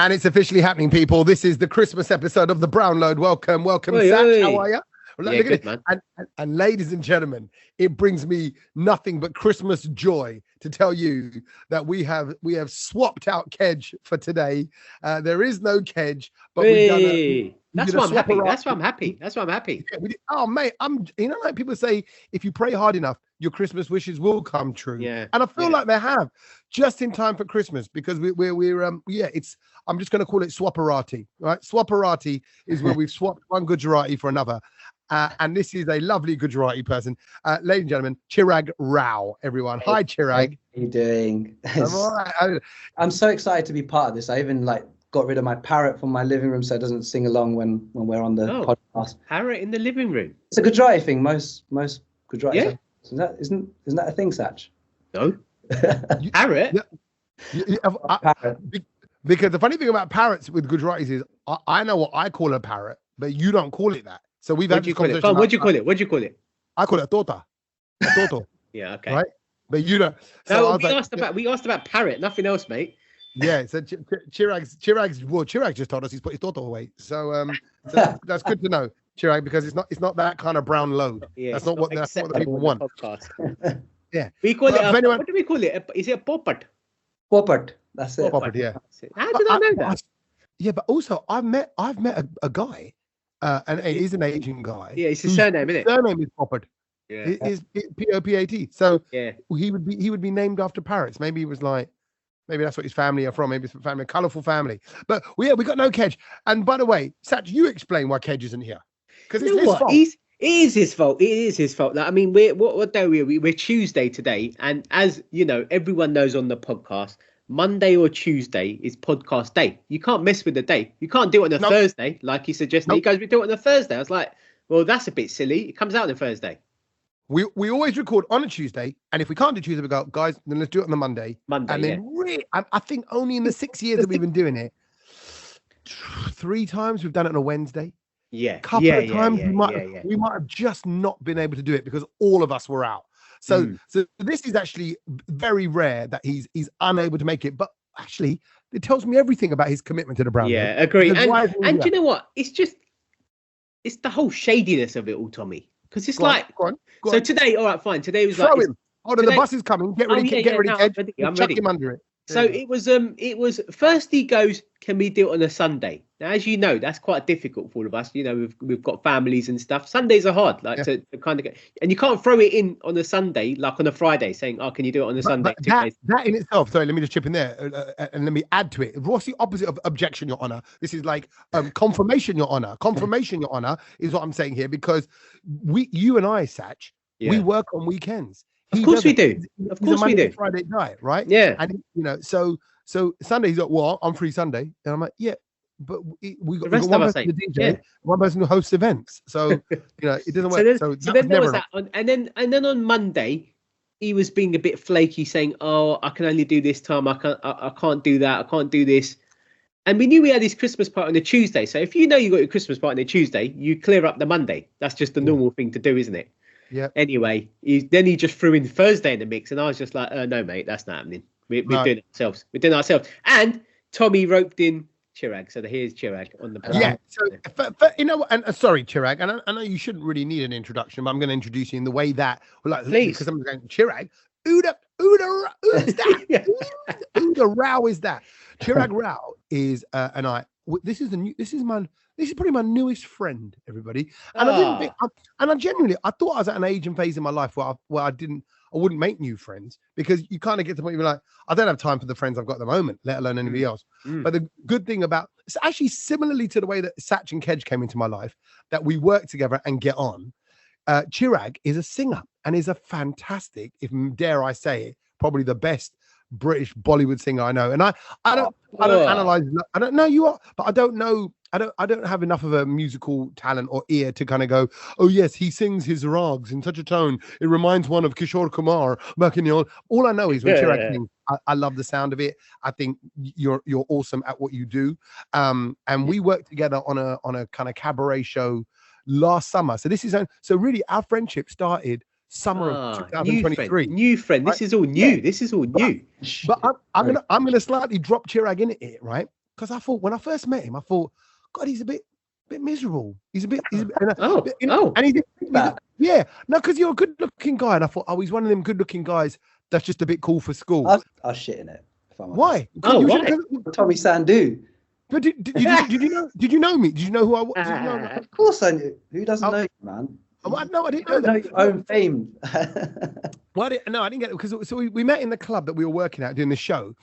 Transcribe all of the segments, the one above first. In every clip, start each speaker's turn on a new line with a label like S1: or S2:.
S1: And it's officially happening, people. This is the Christmas episode of the Brown Load. Welcome,
S2: Oi,
S1: Sach.
S2: oi.
S1: How are you?
S2: Yeah, good, man.
S1: And ladies and gentlemen, it brings me nothing but Christmas joy to tell you that we have swapped out Kedge for today. There is no Kedge, but we've done a.
S2: That's why I'm happy. That's why I'm happy. That's why I'm happy.
S1: Yeah, oh, mate, like people say, if you pray hard enough, your Christmas wishes will come true.
S2: Yeah.
S1: And I feel like they have just in time for Christmas because I'm just going to call it swapperati, right? Swapperati is where we've swapped one Gujarati for another. And this is a lovely Gujarati person. Ladies and gentlemen, Chirag Rao, everyone. Hi, Chirag.
S3: How are you doing?
S1: I'm all right.
S3: I'm so excited to be part of this. I even got rid of my parrot from my living room so it doesn't sing along when we're on the podcast.
S2: Parrot in the living room.
S3: It's a Gujarati thing. Most Gujarati.
S2: Yeah.
S3: Isn't that a thing, Sach?
S2: No. Parrot?
S3: Parrot.
S1: Because the funny thing about parrots with Gujaratis is I know what I call a parrot, but you don't call it that. So we've had this conversation.
S2: What'd you call it? What'd you call it?
S1: I call it a tota. A toto.
S2: Yeah, okay.
S1: Right? But you don't. So
S2: no, we asked about parrot, nothing else, mate.
S1: Yeah, so Chirag just told us he's put his toto away. So that's good to know, Chirag, because it's not that kind of brown load.
S2: Yeah,
S1: that's not what the people want. Yeah.
S2: We call it what do we call it? Is it a poppet?
S3: Poppet. That's it.
S1: Poppet, yeah.
S2: How did I know that?
S1: Yeah, but also I've met a guy, and he's an Asian guy.
S2: Yeah, it's his surname, isn't it?
S1: His surname is Poppet.
S2: Yeah.
S1: Is P-O-P-A-T. So
S2: yeah,
S1: he would be named after parrots. Maybe he was like. Maybe that's what his family are from. Maybe it's a colourful family. But we got no Kedge. And by the way, Sach, you explain why Kedge isn't here. Because it's his fault.
S2: It is his fault. It is his fault. Like, I mean, what day are we? We're Tuesday today. And as you know, everyone knows on the podcast, Monday or Tuesday is podcast day. You can't mess with the day. You can't do it on a Thursday, like he suggested. Nope. He goes, we do it on a Thursday. I was like, well, that's a bit silly. It comes out on a Thursday.
S1: We always record on a Tuesday, and if we can't do Tuesday, we go, guys, then let's do it on the Monday. And then I think only in the 6 years that we've been doing it, 3 times we've done it on a Wednesday.
S2: Yeah.
S1: A couple of times we might have just not been able to do it because all of us were out. So this is actually very rare that he's unable to make it. But actually, it tells me everything about his commitment to the brand.
S2: Yeah, agree. And do you know what? It's the whole shadiness of it all, Tommy. Because it's go on. Today, all right, fine. Today was
S1: Throw him. Hold on, the bus is coming. Get ready, Kedge.
S2: I'm
S1: chuck
S2: ready.
S1: him under it.
S2: So it was first he goes, can we do it on a Sunday? Now, as you know, that's quite difficult for all of us. You know, we've got families and stuff. Sundays are hard, to kind of get, and you can't throw it in on a Sunday, like on a Friday, saying, "Oh, can you do it on a Sunday?"
S1: That in itself. Sorry, let me just chip in there and let me add to it. What's the opposite of objection, Your Honor? This is like confirmation, Your Honor. Confirmation, Your Honor, is what I'm saying here because you and I, Sach, we work on weekends.
S2: Of course we do. Of course we do.
S1: Friday night, right?
S2: Yeah.
S1: And so Sunday he's like, well, I'm free Sunday, and I'm like, yeah, but we got one person to DJ, one person who hosts events, so it doesn't work. So then there was that,
S2: and then on Monday he was being a bit flaky, saying, "Oh, I can only do this time. I can't do that. I can't do this." And we knew we had his Christmas party on a Tuesday. So if you know you got your Christmas party on a Tuesday, you clear up the Monday. That's just the normal thing to do, isn't it?
S1: Yeah.
S2: Anyway, he just threw in Thursday in the mix, and I was just like, "No, mate, that's not happening. We're doing it ourselves. We're doing it ourselves." And Tommy roped in Chirag, so here's Chirag on the program.
S1: Yeah. So and sorry, Chirag, and I know you shouldn't really need an introduction, but I'm going to introduce you in the way that,
S2: please, because
S1: I'm going, Chirag, who's that? Uda Rao is that? Chirag Rao is This is probably my newest friend, everybody. And I thought I was at an age and phase in my life where I wouldn't make new friends because you kind of get to the point where you're like, I don't have time for the friends I've got at the moment, let alone anybody else. But the good thing about it's actually similarly to the way that Sach and Kedge came into my life, that we work together and get on. Chirag is a singer and is a fantastic, if dare I say it, probably the best British Bollywood singer I know. And I don't analyze. I don't know you are, but I don't know. I don't have enough of a musical talent or ear to kind of go, oh yes, he sings his rags in such a tone. It reminds one of Kishore Kumar back in the old. All I know is when Chirag sings, I love the sound of it. I think you're awesome at what you do. And we worked together on a kind of cabaret show last summer. So really our friendship started summer of 2023.
S2: New friend. This is all new. This is all new.
S1: But I'm gonna slightly drop Chirag in it, right? because I thought when I first met him, I thought, God, he's a bit miserable. He's a bit, and yeah, no, because you're a good-looking guy, and I thought, he's one of them good-looking guys that's just a bit cool for school.
S3: I was shitting it.
S1: Why?
S3: Why? Tommy Sandu.
S1: But did you know? Did you know me? Did you know who I was?
S3: Of course I knew. Who doesn't know you, man?
S1: No, I didn't know that.
S3: Your own fame.
S1: Well, I didn't get it because we met in the club that we were working at doing the show,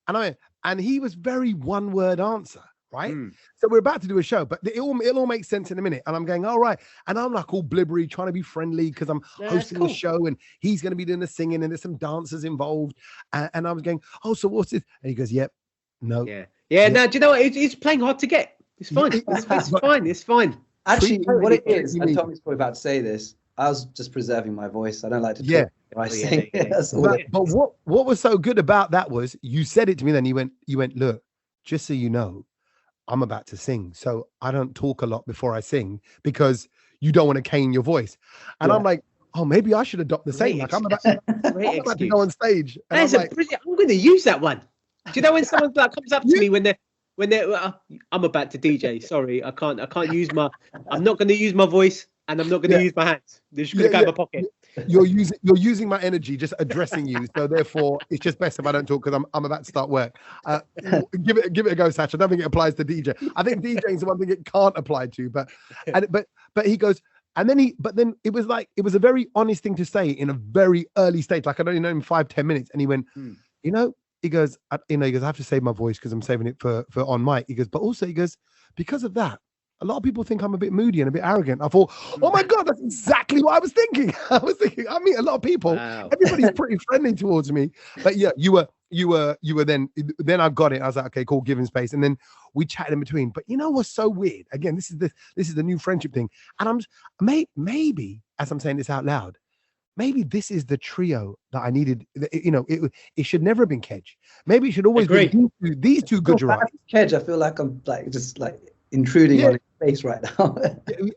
S1: and he was very one-word answer, right? So we're about to do a show, but it'll all make sense in a minute. And I'm going, all right, and I'm like all blibbery, trying to be friendly because I'm hosting the show, and he's going to be doing the singing, and there's some dancers involved, and I was going, oh, so what's this? And he goes, yep, no,
S2: yeah. No, do you know what? It's playing hard to get. It's fine. It's fine. It's fine.
S3: Actually, what it is, and Tommy's probably about to say this, I was just preserving my voice. I don't like to talk when I sing.
S1: But what was so good about that was you said it to me, then you went, look, just so you know, I'm about to sing, so I don't talk a lot before I sing because you don't want to cane your voice. And I'm like, oh, maybe I should adopt the same. Like I'm about to go on stage. And I'm
S2: going to use that one. Do you know when someone comes up to me when they're I'm about to DJ. Sorry, I can't use I'm not going to use my voice, and I'm not going to use my hands. They're just going to go in my pocket.
S1: You're using my energy, just addressing you. So therefore, it's just best if I don't talk because I'm about to start work. Give it a go, Sach. I don't think it applies to DJ. I think DJing is the one thing it can't apply to. But he goes, and then it was a very honest thing to say in a very early stage. Like I'd only known him 5-10 minutes, and he went, he goes, I have to save my voice because I'm saving it for on mic. He goes, but also he goes, because of that, a lot of people think I'm a bit moody and a bit arrogant. I thought, oh my God, that's exactly what I was thinking. I meet a lot of people. Wow. Everybody's pretty friendly towards me. But yeah, you were then I got it. I was like, okay, cool, give him space. And then we chatted in between. But you know what's so weird? Again, this is the new friendship thing. And maybe, as I'm saying this out loud, maybe this is the trio that I needed. It should never have been Kedge. Maybe it should always be these two Gujaratis.
S3: Kedge, I feel like I'm just intruding on his face right now.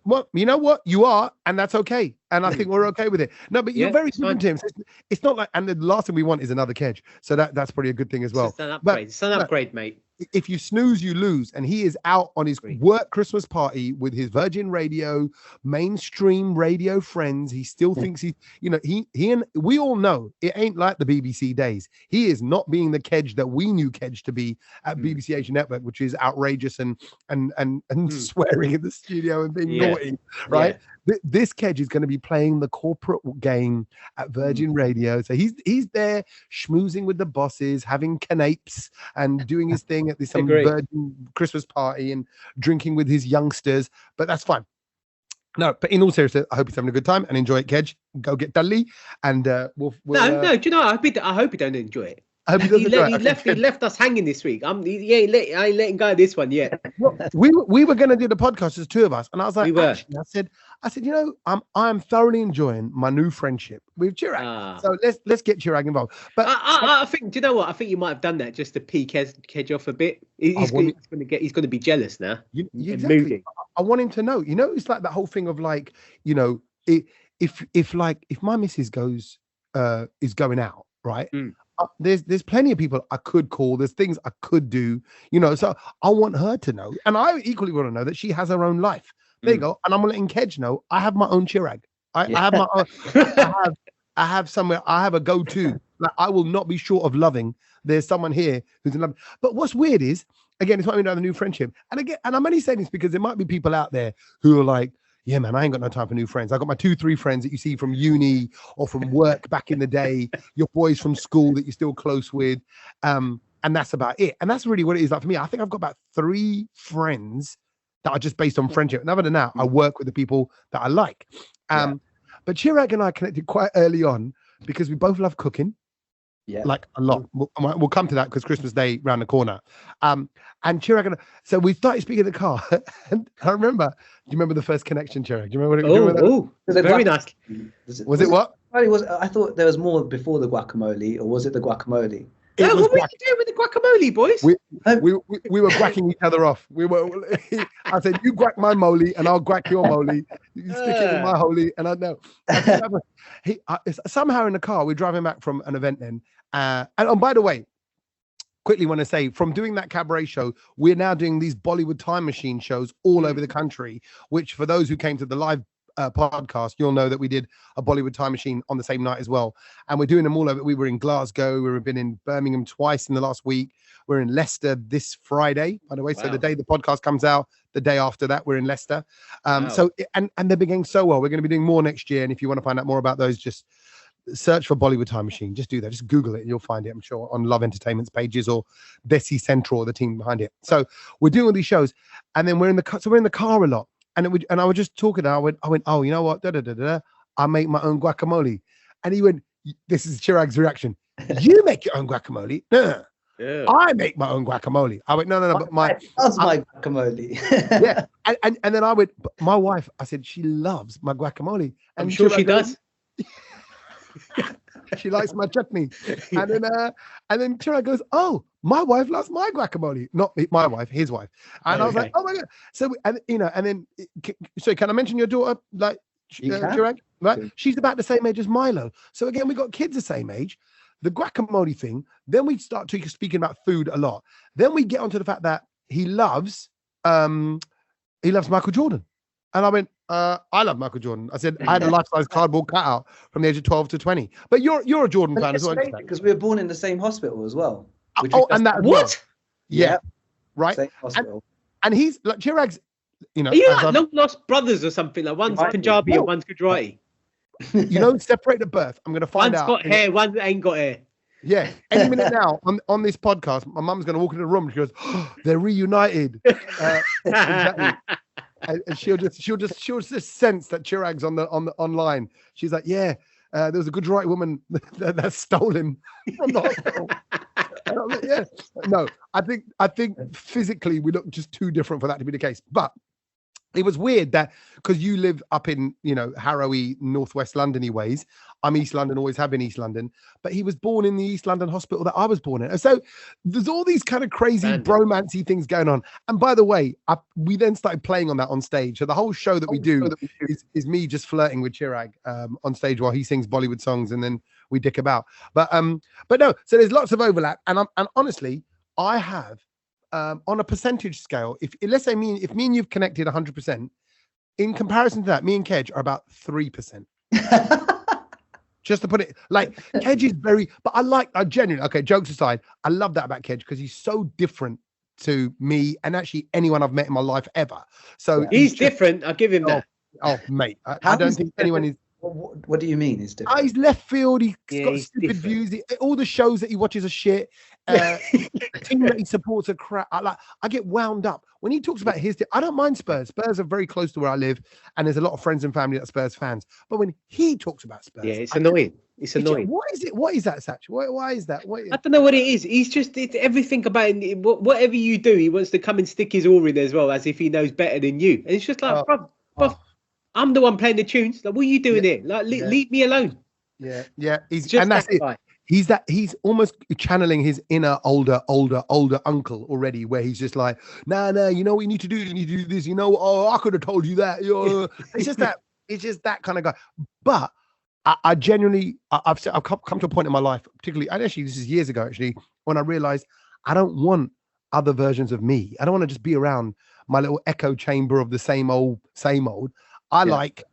S1: Well, you know what? You are, and that's okay. And I think we're okay with it. No, but you're very different to him. So it's not like, and the last thing we want is another Kedge. So that's probably a good thing as well.
S2: It's an upgrade, mate.
S1: If you snooze, you lose. And he is out on his work Christmas party with his Virgin Radio, mainstream radio friends. He still thinks he and we all know it ain't like the BBC days. He is not being the Kedge that we knew Kedge to be at BBC Asian Network, which is outrageous and swearing in the studio and being naughty, right? Yeah. This Kedge is going to be playing the corporate game at Virgin Radio. So he's there schmoozing with the bosses, having canapes and doing his thing at this Virgin Christmas party and drinking with his youngsters. But that's fine. No, but in all seriousness, I hope he's having a good time and enjoy it, Kedge. Go get Dudley, and we'll
S2: no. Do you know? I hope you don't enjoy it.
S1: He
S2: left us hanging this week. I ain't letting go of this one yet.
S1: Well, we were going to do the podcast as two of us, and I was like, I said, I'm thoroughly enjoying my new friendship with Chirag. So let's get Chirag involved. But
S2: I think, do you know what? I think you might have done that just to pee Kedge off a bit. He's going to be jealous now.
S1: Exactly. I want him to know. It's like that whole thing of like, if my missus is going out, right? There's plenty of people I could call. There's things I could do, so I want her to know, and I equally want to know that she has her own life. There you go. And I'm letting Kedge know I have my own Chirag. I have my own. I have somewhere. I have a go-to. Like I will not be short of loving. There's someone here who's in love. But what's weird is, again, it's what I mean about the new friendship. And I'm only saying this because there might be people out there who are like, yeah, man, I ain't got no time for new friends. I got my 2-3 friends that you see from uni or from work back in the day, your boys from school that you're still close with. And that's about it. And that's really what it is like for me. I think I've got about 3 friends that are just based on friendship. And other than that, I work with the people that I like. But Chirag and I connected quite early on because we both love cooking. Yeah, like a lot. We'll come to that because Christmas Day round the corner. And Chirag, so we started speaking in the car. And I remember, do you remember the first connection, Chirag? Do you remember what
S2: it was? Very nice.
S1: Was it what?
S3: I thought there was more before the guacamole, or was it the guacamole?
S2: What were you doing with the guacamole, boys?
S1: We were quacking each other off. I said, you guac my moly and I'll guac your moly. You stick it in my holy, and I know. Somehow in the car, we're driving back from an event then. And by the way, quickly want to say, from doing that cabaret show, we're now doing these Bollywood time machine shows all over the country, which for those who came to the live podcast, you'll know that we did a Bollywood time machine on the same night as well. And we're doing them all over. We were in Glasgow. We've been in Birmingham twice in the last week. We're in Leicester this Friday, by the way. So the day the podcast comes out, the day after that, we're in Leicester. So, and they're beginning so well. We're going to be doing more next year. And if you want to find out more about those, just search for Bollywood Time Machine. Just do that. Just Google it and you'll find it, I'm sure, on Love Entertainment's pages or Desi Central or the team behind it. So we're doing all these shows, and then we're in the car a lot. And I was just talking. I went, oh, you know what? I make my own guacamole. And he went, this is Chirag's reaction. You make your own guacamole? No. Yeah. I make my own guacamole. I went, no, but
S3: that's my guacamole.
S1: Yeah. And then I went, my wife, I said, she loves my guacamole. And
S2: I'm sure she does.
S1: She likes my chutney. And then Chirag goes, oh, my wife loves my guacamole. Not my wife, his wife. And I was like, oh my God. So, so can I mention your daughter, like Chirag? Right? Sure. She's about the same age as Milo. So again, we got kids the same age. The guacamole thing. Then we start speaking about food a lot. Then we get onto the fact that he loves Michael Jordan. And I went, I love Michael Jordan. I said, I had a life-size cardboard cutout from the age of 12 to 20. But you're a Jordan fan as well.
S3: Because we were born in the same hospital as well.
S1: And that
S2: what?
S1: Well. Yeah. Right.
S3: Same hospital.
S1: And he's like Chirag's,
S2: Are you like long-lost brothers or something? Like one's Punjabi and one's Gujarati.
S1: Separate at birth. I'm going to find out.
S2: One's got hair, one ain't got hair.
S1: Yeah. Any minute now on this podcast, my mum's going to walk into the room. She goes, oh, they're reunited. Exactly. And she'll just sense that Chirag's on the online. She's like, yeah, there was a Gujarati woman that stole him from the hospital. And I'm like, yeah. No, I think physically we look just too different for that to be the case. But it was weird that because you live up in, Harrowy, northwest London-y ways. I'm East London, always have been East London. But he was born in the East London hospital that I was born in. And so there's all these kind of crazy bromancy things going on. And by the way, we then started playing on that on stage. So the whole show that we do is me just flirting with Chirag on stage while he sings Bollywood songs, and then we dick about. But no, so there's lots of overlap. And honestly, I have, on a percentage scale, let's say if me and you've connected 100%, in comparison to that, me and Kedge are about 3%. Just to put it, like, Kedge is but I genuinely, okay, jokes aside, I love that about Kedge because he's so different to me and actually anyone I've met in my life ever. So
S2: he's different. I'll give him that.
S1: Oh, mate, I don't think anyone is.
S3: What do you mean he's different?
S1: He's left field. He's got stupid views. All the shows that he watches are shit. The team that he supports are crap. I get wound up when he talks about his team. I don't mind Spurs. Spurs are very close to where I live, and there's a lot of friends and family that are Spurs fans. But when he talks about Spurs,
S2: it's annoying. It's annoying.
S1: What is it? What is that, Sach? Why is that?
S2: I don't know what it is. He's just everything about him. Whatever you do, he wants to come and stick his oar in as well, as if he knows better than you. And it's just like, bro, I'm the one playing the tunes. Like, what are you doing here? Like, leave me alone.
S1: Yeah. He's just, and that's it. Guy. He's almost channeling his inner older uncle already, where he's just like, nah, you know what you need to do? You need to do this. I could have told you that. It's just that kind of guy. But I genuinely, I've come to a point in my life, particularly, and actually this is years ago, actually, when I realized I don't want other versions of me. I don't want to just be around my little echo chamber of the same old. I like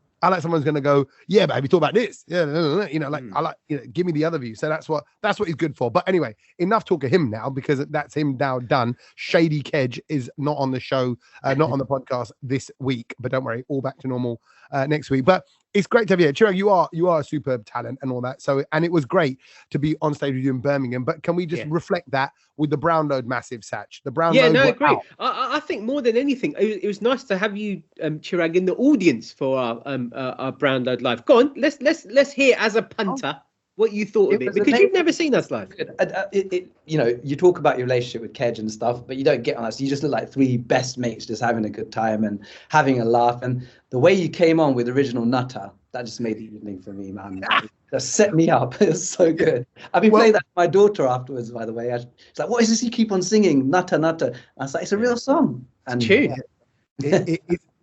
S1: someone's going to go, yeah, but have you thought about this? Yeah, I like, give me the other view. So that's what he's good for. But anyway, enough talk of him now, because that's him now done. Shady Kedge is not on the show, not on the podcast this week, but don't worry, all back to normal next week. But it's great to have you. Chirag, you are a superb talent and all that. So, and it was great to be on stage with you in Birmingham. But can we just reflect that with the Brownload massive, Sach? The Brownload.
S2: Yeah, no, great. I think more than anything, it was nice to have you, Chirag, in the audience for our Brownload live. Go on, let's hear as a punter what you thought of it, because you've never seen us live.
S3: You talk about your relationship with Kedge and stuff, but you don't get on us. You just look like three best mates just having a good time and having a laugh. And the way you came on with Original Nutter, that just made the evening for me, man. That set me up. It was so good. I've been playing that to my daughter afterwards, by the way. She's like, what is this you keep on singing? Nutter, Nutter. I was like, it's a real song. And
S2: tune.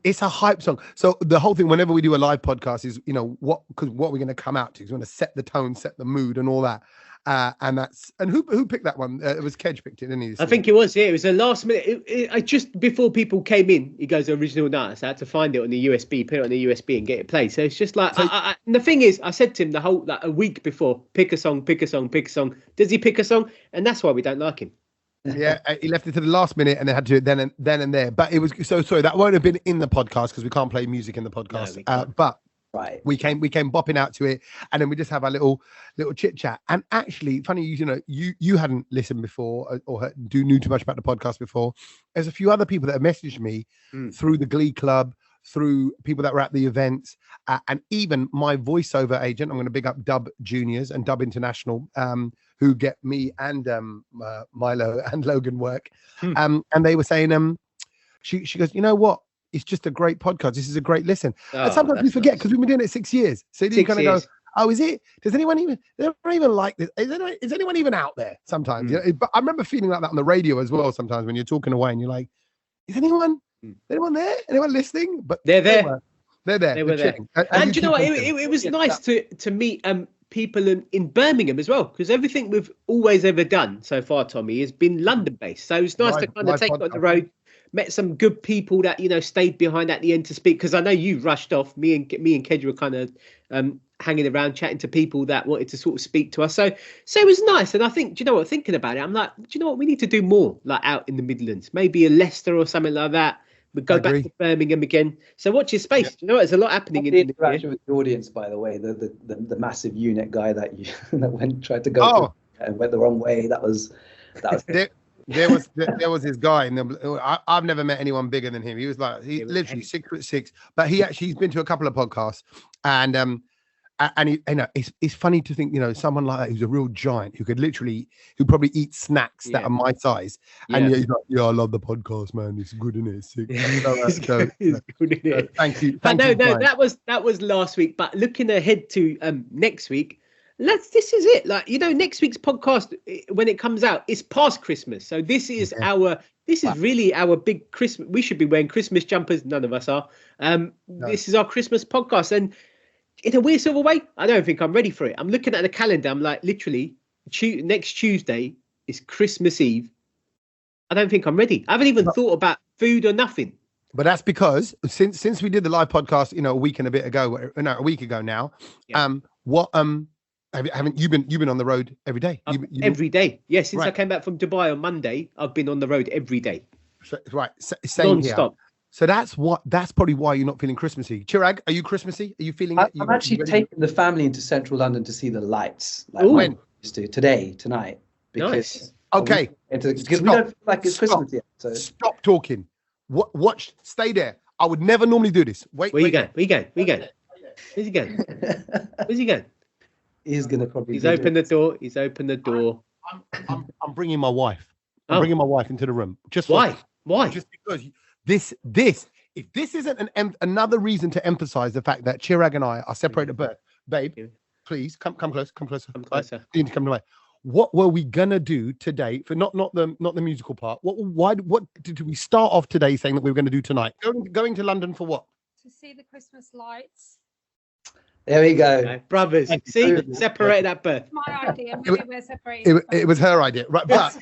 S1: It's a hype song. So the whole thing, whenever we do a live podcast, is, what we're going to come out to. We want to set the tone, set the mood and all that. And who picked that one? It was Kedge picked it, didn't he?
S2: I think it was. Yeah, it was the last minute. I just before people came in, he goes original nuts. I had to find it on the USB, put it on the USB, and get it played. So it's just like, and the thing is, I said to him the whole a week before, pick a song, pick a song, pick a song. Does he pick a song? And that's why we don't like him.
S1: Yeah, he left it to the last minute and they had to do it then and there. But it was so sorry that won't have been in the podcast because we can't play music in the podcast.
S2: No,
S1: but
S3: right,
S1: we came bopping out to it, and then we just have our little chit chat. And actually, funny, you hadn't listened before or knew too much about the podcast before. There's a few other people that have messaged me through the Glee Club, through people that were at the events, and even my voiceover agent. I'm going to big up Dub Juniors and Dub International, who get me and Milo and Logan work. And they were saying, she goes, you know what? It's just a great podcast. This is a great listen. And sometimes we forget because we've been doing it 6 years. So you kind of go, oh, is it? Does anyone even? They don't even like this. Is anyone even out there? Sometimes, but I remember feeling like that on the radio as well. Sometimes when you're talking away and you're like, is anyone there? Anyone listening? But
S2: they're there.
S1: They're there.
S2: They were there. And you know what? It was nice to meet people in Birmingham as well, because everything we've always ever done so far, Tommy, has been London based. So it's nice to kind of take it on the road. Met some good people that stayed behind at the end to speak, because I know you rushed off. Me and Kedge were kind of hanging around chatting to people that wanted to sort of speak to us. So it was nice. And I think, do you know what? Thinking about it, I'm like, do you know what? We need to do more like out in the Midlands, maybe a Leicester or something like that. We go back to Birmingham again. So watch your space. Do you know what? There's a lot happening in the
S3: interaction with the audience. By the way, the massive unit guy that tried to go and went the wrong way. That was.
S1: There was this guy, and I've never met anyone bigger than him. He was like literally 6'6", but he's been to a couple of podcasts, and he, it's funny to think someone like that who's a real giant who probably eat snacks that are my size, and he's like, I love the podcast, man. It's good, isn't it? Sick.
S2: It's good, isn't it?
S1: Thank you.
S2: But no, that was last week. But looking ahead to next week. This is it. Like, next week's podcast, when it comes out, it's past Christmas. So this is really our big Christmas. We should be wearing Christmas jumpers. None of us are. No. This is our Christmas podcast. And in a weird sort of way, I don't think I'm ready for it. I'm looking at the calendar. I'm like, literally, next Tuesday is Christmas Eve. I don't think I'm ready. I haven't even thought about food or nothing.
S1: But that's because since we did the live podcast, a week ago now, haven't you been on the road every day?
S2: Every day. Yeah, since I came back from Dubai on Monday, I've been on the road every day.
S1: Same
S2: non-stop.
S1: Here. So that's probably why you're not feeling Christmassy. Chirag, are you Christmassy? Are you feeling it?
S3: I'm actually taking the family into central London to see the lights.
S1: When?
S3: Tonight. Because
S2: nice.
S1: Okay.
S3: Because we don't feel like it's Christmas yet. So
S1: stop talking. Watch. Stay there. I would never normally do this. Wait.
S2: Where you going? Where's he going?
S3: He's gonna probably.
S2: He's opened the door.
S1: I'm bringing my wife. I'm bringing my wife into the room. Just
S2: why?
S1: Just because this. If this isn't another reason to emphasize the fact that Chirag and I are separated at birth, babe, please come closer. Come closer. You need to come to my. What were we gonna do today for not the musical part? What did we start off today saying that we were gonna do tonight? Going to London for what?
S4: To see the Christmas lights.
S3: There we go.
S2: Okay. Brothers, see, separated at birth.
S4: My idea. Maybe we're separated.
S1: It was her idea, right? But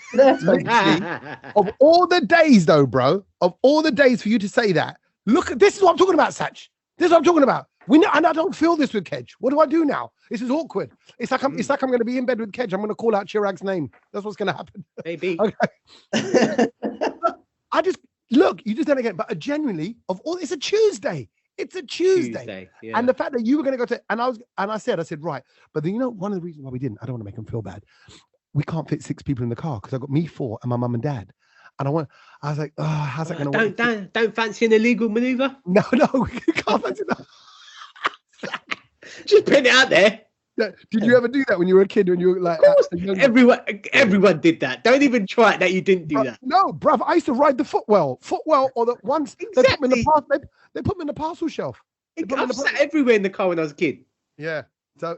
S1: of all the days, though, bro, of all the days for you to say that, look, this is what I'm talking about, Sach. This is what I'm talking about. And I don't feel this with Kedge. What do I do now? This is awkward. It's like I'm going to be in bed with Kedge. I'm going to call out Chirag's name. That's what's going to happen.
S2: Maybe.
S1: Okay. You just done it again. But genuinely, it's a Tuesday. It's a Tuesday.
S2: Yeah.
S1: And the fact that you were going to go to, I said, right. But then, one of the reasons why we didn't, I don't want to make them feel bad. We can't fit 6 people in the car because I've got me 4 and my mum and dad. And I was like, how's that going to work?
S2: Don't fancy an illegal maneuver.
S1: No, we can't fancy that.
S2: Just putting it out there.
S1: Did you ever do that when you were a kid? When you were like,
S2: everyone did that. Don't even try it that you didn't do that.
S1: No, bruv. I used to ride the footwell, or the ones
S2: exactly.
S1: They put me in the parcel shelf.
S2: I've sat everywhere in the car when I was a kid.
S1: Yeah. So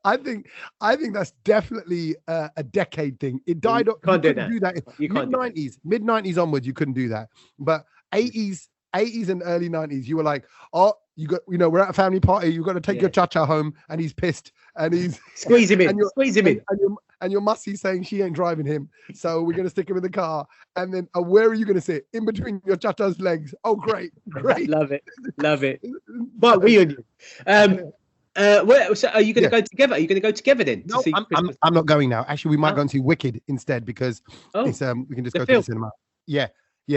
S1: I think that's definitely a decade thing. It died up.
S2: You
S1: couldn't do that. Mid-90s onwards, you couldn't do that. But 80s and early 90s, you were like, we're at a family party. You've got to take your cha-cha home, and he's pissed, and he's
S2: squeeze him in,
S1: and your mussy saying she ain't driving him, so we're gonna stick him in the car. And then, where are you gonna sit? In between your cha-cha's legs. Oh, great.
S2: Love it. But we on you. So are you gonna go together? Are you gonna go together then?
S1: No, I'm not going now. Actually, we might go and see Wicked instead because it's we can just go to the cinema. Yeah,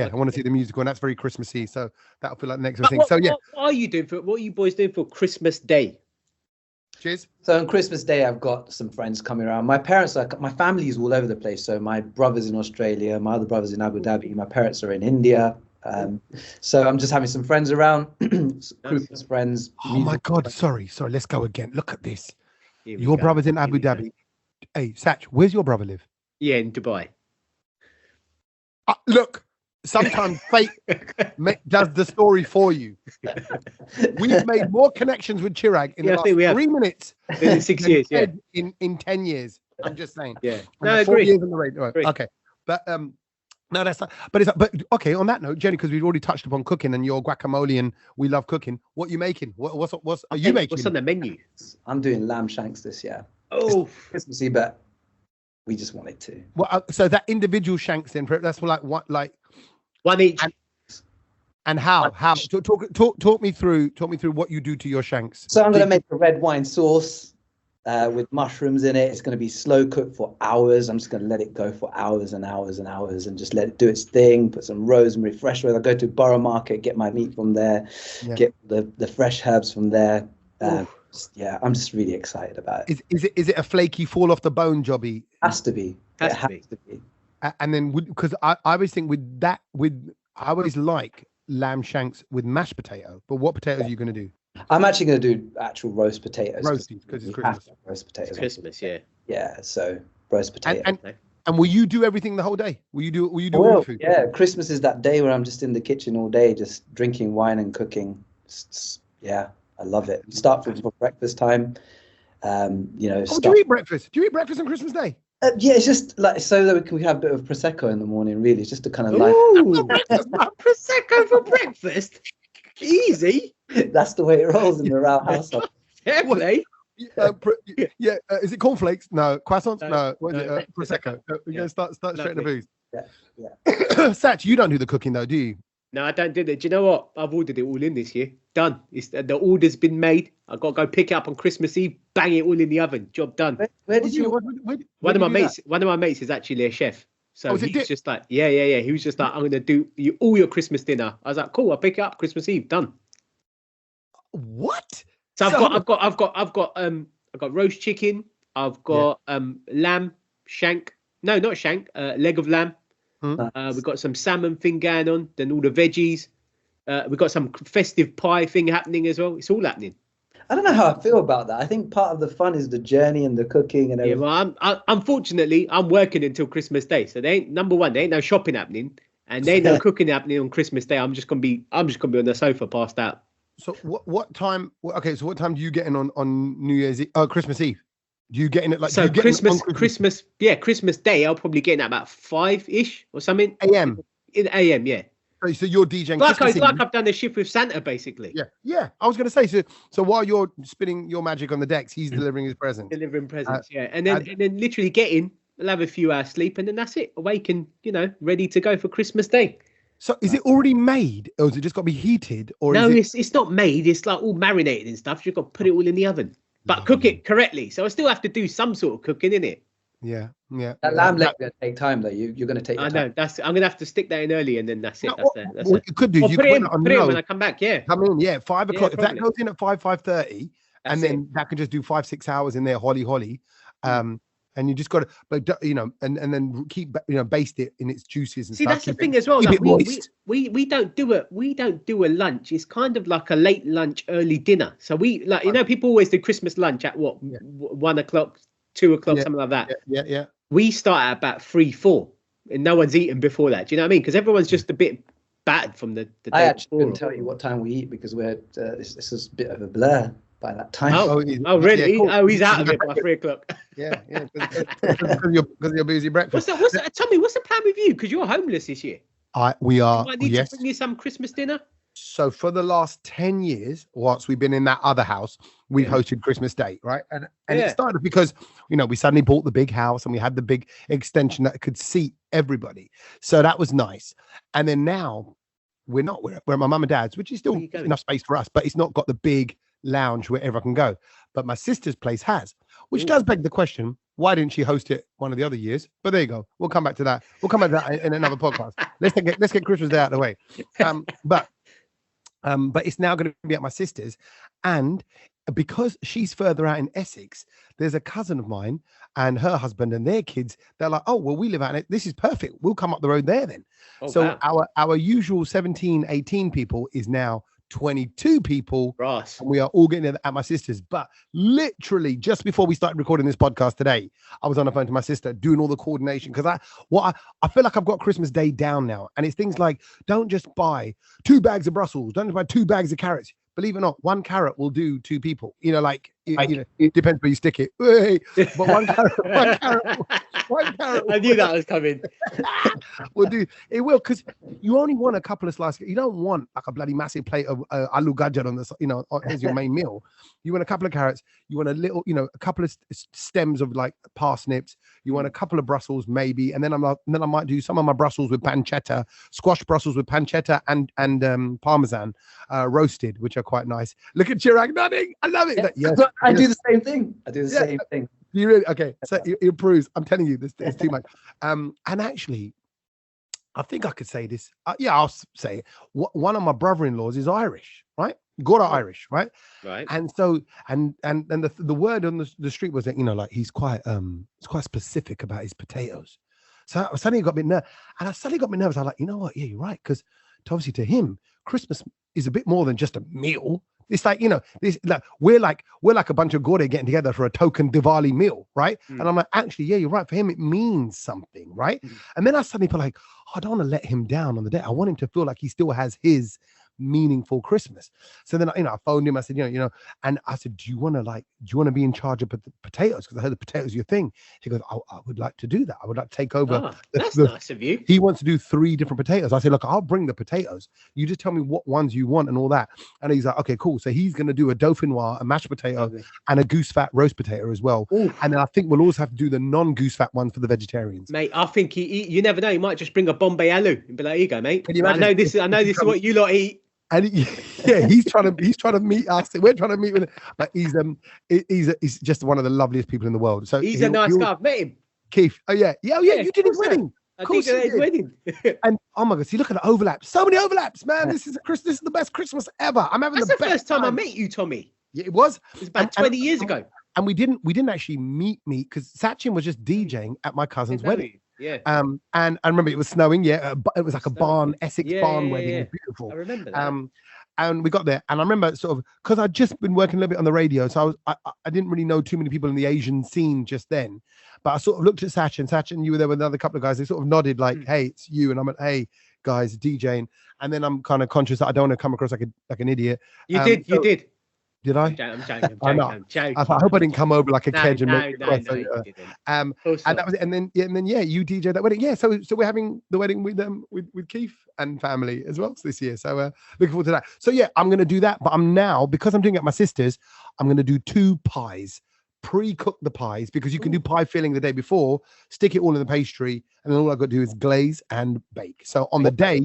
S1: I want to see the musical, and that's very Christmassy, so that'll feel like the next thing.
S2: What are you doing what are you boys doing for Christmas Day?
S1: Cheers.
S3: So on Christmas Day, I've got some friends coming around. My family is all over the place. So my brother's in Australia, my other brother's in Abu Dhabi, my parents are in India. So I'm just having some friends around, Christmas friends.
S1: Oh my God, sorry, let's go again. Look at this. Your brother's in Abu Dhabi. Hey, Sach, where's your brother live?
S2: Yeah, in Dubai.
S1: Look. Sometimes fate does the story for you. We've made more connections with Chirag in the last 3 minutes
S2: in 6 years. Yeah,
S1: in 10 years. I'm just saying.
S2: Yeah,
S1: no, I agree. 4 years in the radio. Right. Okay, but no, that's not. But okay. On that note, Jenny, because we've already touched upon cooking and your guacamole, and we love cooking. What are you making? What's are you making?
S2: What's on the menu?
S3: I'm doing lamb shanks this year.
S2: Oh,
S3: Christmassy, but we just wanted to.
S1: Well, so that individual shanks then, that's like what, like.
S2: One each.
S1: And how? Talk me through what you do to your shanks.
S3: So I'm going to make a red wine sauce with mushrooms in it. It's going to be slow cooked for hours. I'm just going to let it go for hours and hours and hours and just let it do its thing. Put some rosemary, fresh rosemary. I go to Borough Market, get my meat from there, get the fresh herbs from there. I'm just really excited about it.
S1: Is it a flaky fall off the bone jobby?
S3: Has to be.
S2: Has to be.
S1: And then, because I always think I always like lamb shanks with mashed potato. But what potatoes are you going to do?
S3: I'm actually going to do actual roast potatoes.
S1: Roasted, because it's Christmas.
S3: Roast potatoes.
S2: It's Christmas, yeah.
S3: Yeah, so roast potato.
S1: And will you do everything the whole day? Will you do all the food?
S3: Yeah, Christmas is that day where I'm just in the kitchen all day, just drinking wine and cooking. I love it. Start for breakfast time.
S1: Do you eat breakfast? Do you eat breakfast on Christmas Day?
S3: Yeah, it's just like so that we can have a bit of prosecco in the morning. Really, it's just to kind of like
S2: prosecco for breakfast. Easy.
S3: That's the way it rolls in the Rao household.
S2: Fair play.
S1: Is it cornflakes? No. Croissants? No. What is it? Prosecco. We're going to start straight in the booze.
S3: Yeah.
S1: Sach, you don't do the cooking though, do you?
S2: No, I don't do that. Do you know what? I've ordered it all in this year. Done. The order's been made. I've got to go pick it up on Christmas Eve, bang it all in the oven. Job done.
S3: Where did you?
S2: One of my mates is actually a chef. So he's just like, yeah. He was just like, I'm going to do all your Christmas dinner. I was like, cool. I'll pick it up Christmas Eve. Done.
S1: What?
S2: So I've got roast chicken. I've got lamb shank. No, not shank. Leg of lamb. We've got some salmon thing going on. Then all the veggies. We've got some festive pie thing happening as well. It's all happening.
S3: I don't know how I feel about that. I think part of the fun is the journey and the cooking and everything.
S2: Yeah, well, unfortunately, I'm working until Christmas Day. So there ain't no shopping happening, and there ain't no cooking happening on Christmas Day. I'm just gonna be on the sofa, passed out.
S1: So what time? Okay, so what time do you get in on New Year's Eve? Christmas Eve. Do you get in at like
S2: Christmas Day? I'll probably get in at about 5-ish or something.
S1: AM.
S2: In AM, yeah.
S1: So you're DJing
S2: like I've done a shift with Santa, basically.
S1: Yeah. I was going to say, so while you're spinning your magic on the decks, he's delivering his presents.
S2: Delivering presents, yeah. And then literally get in, we'll have a few hours sleep, and then that's it. Awake and, ready to go for Christmas Day.
S1: So is it already made, or has it just got to be heated? Or
S2: no, it's not made. It's like all marinated and stuff. You've got to put it all in the oven, but cook it correctly. So I still have to do some sort of cooking in it.
S1: Yeah.
S3: That lamb leg going to take time though. You're going to take.
S2: I know. I'm going to have to stick that in early, and then that's it. That's
S1: what you could do. You
S2: put it in when I come back. Yeah.
S1: Come in. Yeah, 5 o'clock. If that goes in at 5:30, and then that can just do 5-6 hours in there. Holly. And you just got to, but and then keep baste it in its juices and
S2: see,
S1: stuff.
S2: That's the thing as well. Like we don't do a lunch. It's kind of like a late lunch, early dinner. So people always do Christmas lunch at 1 o'clock, 2 o'clock, something like that.
S1: Yeah.
S2: We start at about 3-4, and no one's eaten before that. Do you know what I mean? Because everyone's just a bit battered from the day.
S3: I actually couldn't tell you what time we eat because we're this is a bit of a blur by that time.
S2: Oh really? Yeah, cool. Oh, he's out of it by 3 o'clock.
S1: Yeah. Because you're busy breakfast.
S2: Tell me, what's the plan with you? Because you're homeless this year.
S1: We are.
S2: I need to bring you some Christmas dinner.
S1: So for the last 10 years, whilst we've been in that other house, we've hosted Christmas Day, right? And it started because, we suddenly bought the big house and we had the big extension that could seat everybody. So that was nice. And then now we're at my mum and dad's, which is still enough space for us, but it's not got the big lounge where everyone can go. But my sister's place has, which does beg the question, why didn't she host it one of the other years? But there you go. We'll come back to that. We'll come back to that in another podcast. Let's get Christmas Day out of the way. But it's now going to be at my sister's, and because she's further out in Essex, there's a cousin of mine and her husband and their kids. They're like, oh, well, we live out in it. This is perfect. We'll come up the road there then. Our usual 17, 18 people is now 22 people.
S2: Ross. And
S1: we are all getting at my sister's. But literally just before we started recording this podcast today, I was on the phone to my sister doing all the coordination, because I feel like I've got Christmas Day down now. And it's things like, don't just buy 2 bags of Brussels, don't just buy 2 bags of carrots. Believe it or not, 1 carrot will do 2 people. It depends where you stick it. But 1 carrot, 1 carrot.
S2: I knew that was coming.
S1: Will do. It will, because you only want a couple of slices. You don't want like a bloody massive plate of aloo gajar on the, as your main meal. You want a couple of carrots. You want a little, a couple of stems of like parsnips. You want a couple of Brussels maybe, and then I might do some of my Brussels with pancetta, squash Brussels with pancetta and Parmesan roasted, which are quite nice. Look at Chirag nodding. I love it.
S3: Yes. I do the same thing. Same thing.
S1: You really okay? So it proves. I'm telling you, this is too much. And actually, I think I could say this. I'll say it. One of my brother-in-laws is Irish, right? Gora Irish, right?
S2: Right.
S1: And so, and the word on the street was that he's quite specific about his potatoes. So I suddenly got a bit nervous, I was like, you know what? Yeah, you're right, because obviously to him, Christmas is a bit more than just a meal. It's like, this we're like a bunch of Gorde getting together for a token Diwali meal, right? And I'm like, actually, yeah, you're right. For him, it means something, right? And then I suddenly feel like, I don't want to let him down on the day. I want him to feel like he still has his meaningful Christmas. So then I phoned him. I said, and I said, do you want to be in charge of potatoes? Because I heard the potatoes are your thing. He goes, I would like to do that. I would like to take over.
S2: That's nice of you.
S1: He wants to do 3 different potatoes. I said, look, I'll bring the potatoes. You just tell me what ones you want and all that. And he's like, okay, cool. So he's going to do a dauphinoise, a mashed potato, and a goose fat roast potato as well. Ooh. And then I think we'll also have to do the non-goose fat one for the vegetarians.
S2: Mate, I think you never know. He might just bring a Bombay aloo and be like, here you go, mate. Can you imagine? I know this is what you lot eat.
S1: And he's trying to meet us. We're trying to meet with him. But he's just one of the loveliest people in the world. So
S2: he's a nice guy. I've met him.
S1: Keith. Oh yeah. You did his wedding.
S2: I did his wedding.
S1: And oh my God, see, look at the overlaps. So many overlaps, man. This is the best Christmas ever. I'm having
S2: That's
S1: the best
S2: first time I met you, Tommy.
S1: Yeah, it was.
S2: It was about 20 years ago.
S1: And we didn't actually meet because Sachin was just DJing at my cousin's wedding.
S2: Yeah.
S1: And I remember it was snowing. Yeah. It was like a barn, Essex barn wedding. It was beautiful.
S2: I remember that.
S1: And we got there, and I remember sort of because I'd just been working a little bit on the radio, so I didn't really know too many people in the Asian scene just then. But I sort of looked at Sachin, you were there with another couple of guys. They sort of nodded like, "Hey, it's you," and I'm like, "Hey, guys, DJing." And then I'm kind of conscious that I don't want to come across like an idiot.
S2: You did.
S1: Did I?
S2: I'm joking.
S1: I hope I didn't come over like a kedge and make
S2: no, you didn't.
S1: And that was it. And then you DJ that wedding. Yeah, so we're having the wedding with Keith and family as well this year. So looking forward to that. So yeah, I'm gonna do that. But because I'm doing it at my sister's, I'm gonna do 2 pies. Pre-cook the pies, because you can do pie filling the day before, stick it all in the pastry, and then all I've got to do is glaze and bake. So on the day,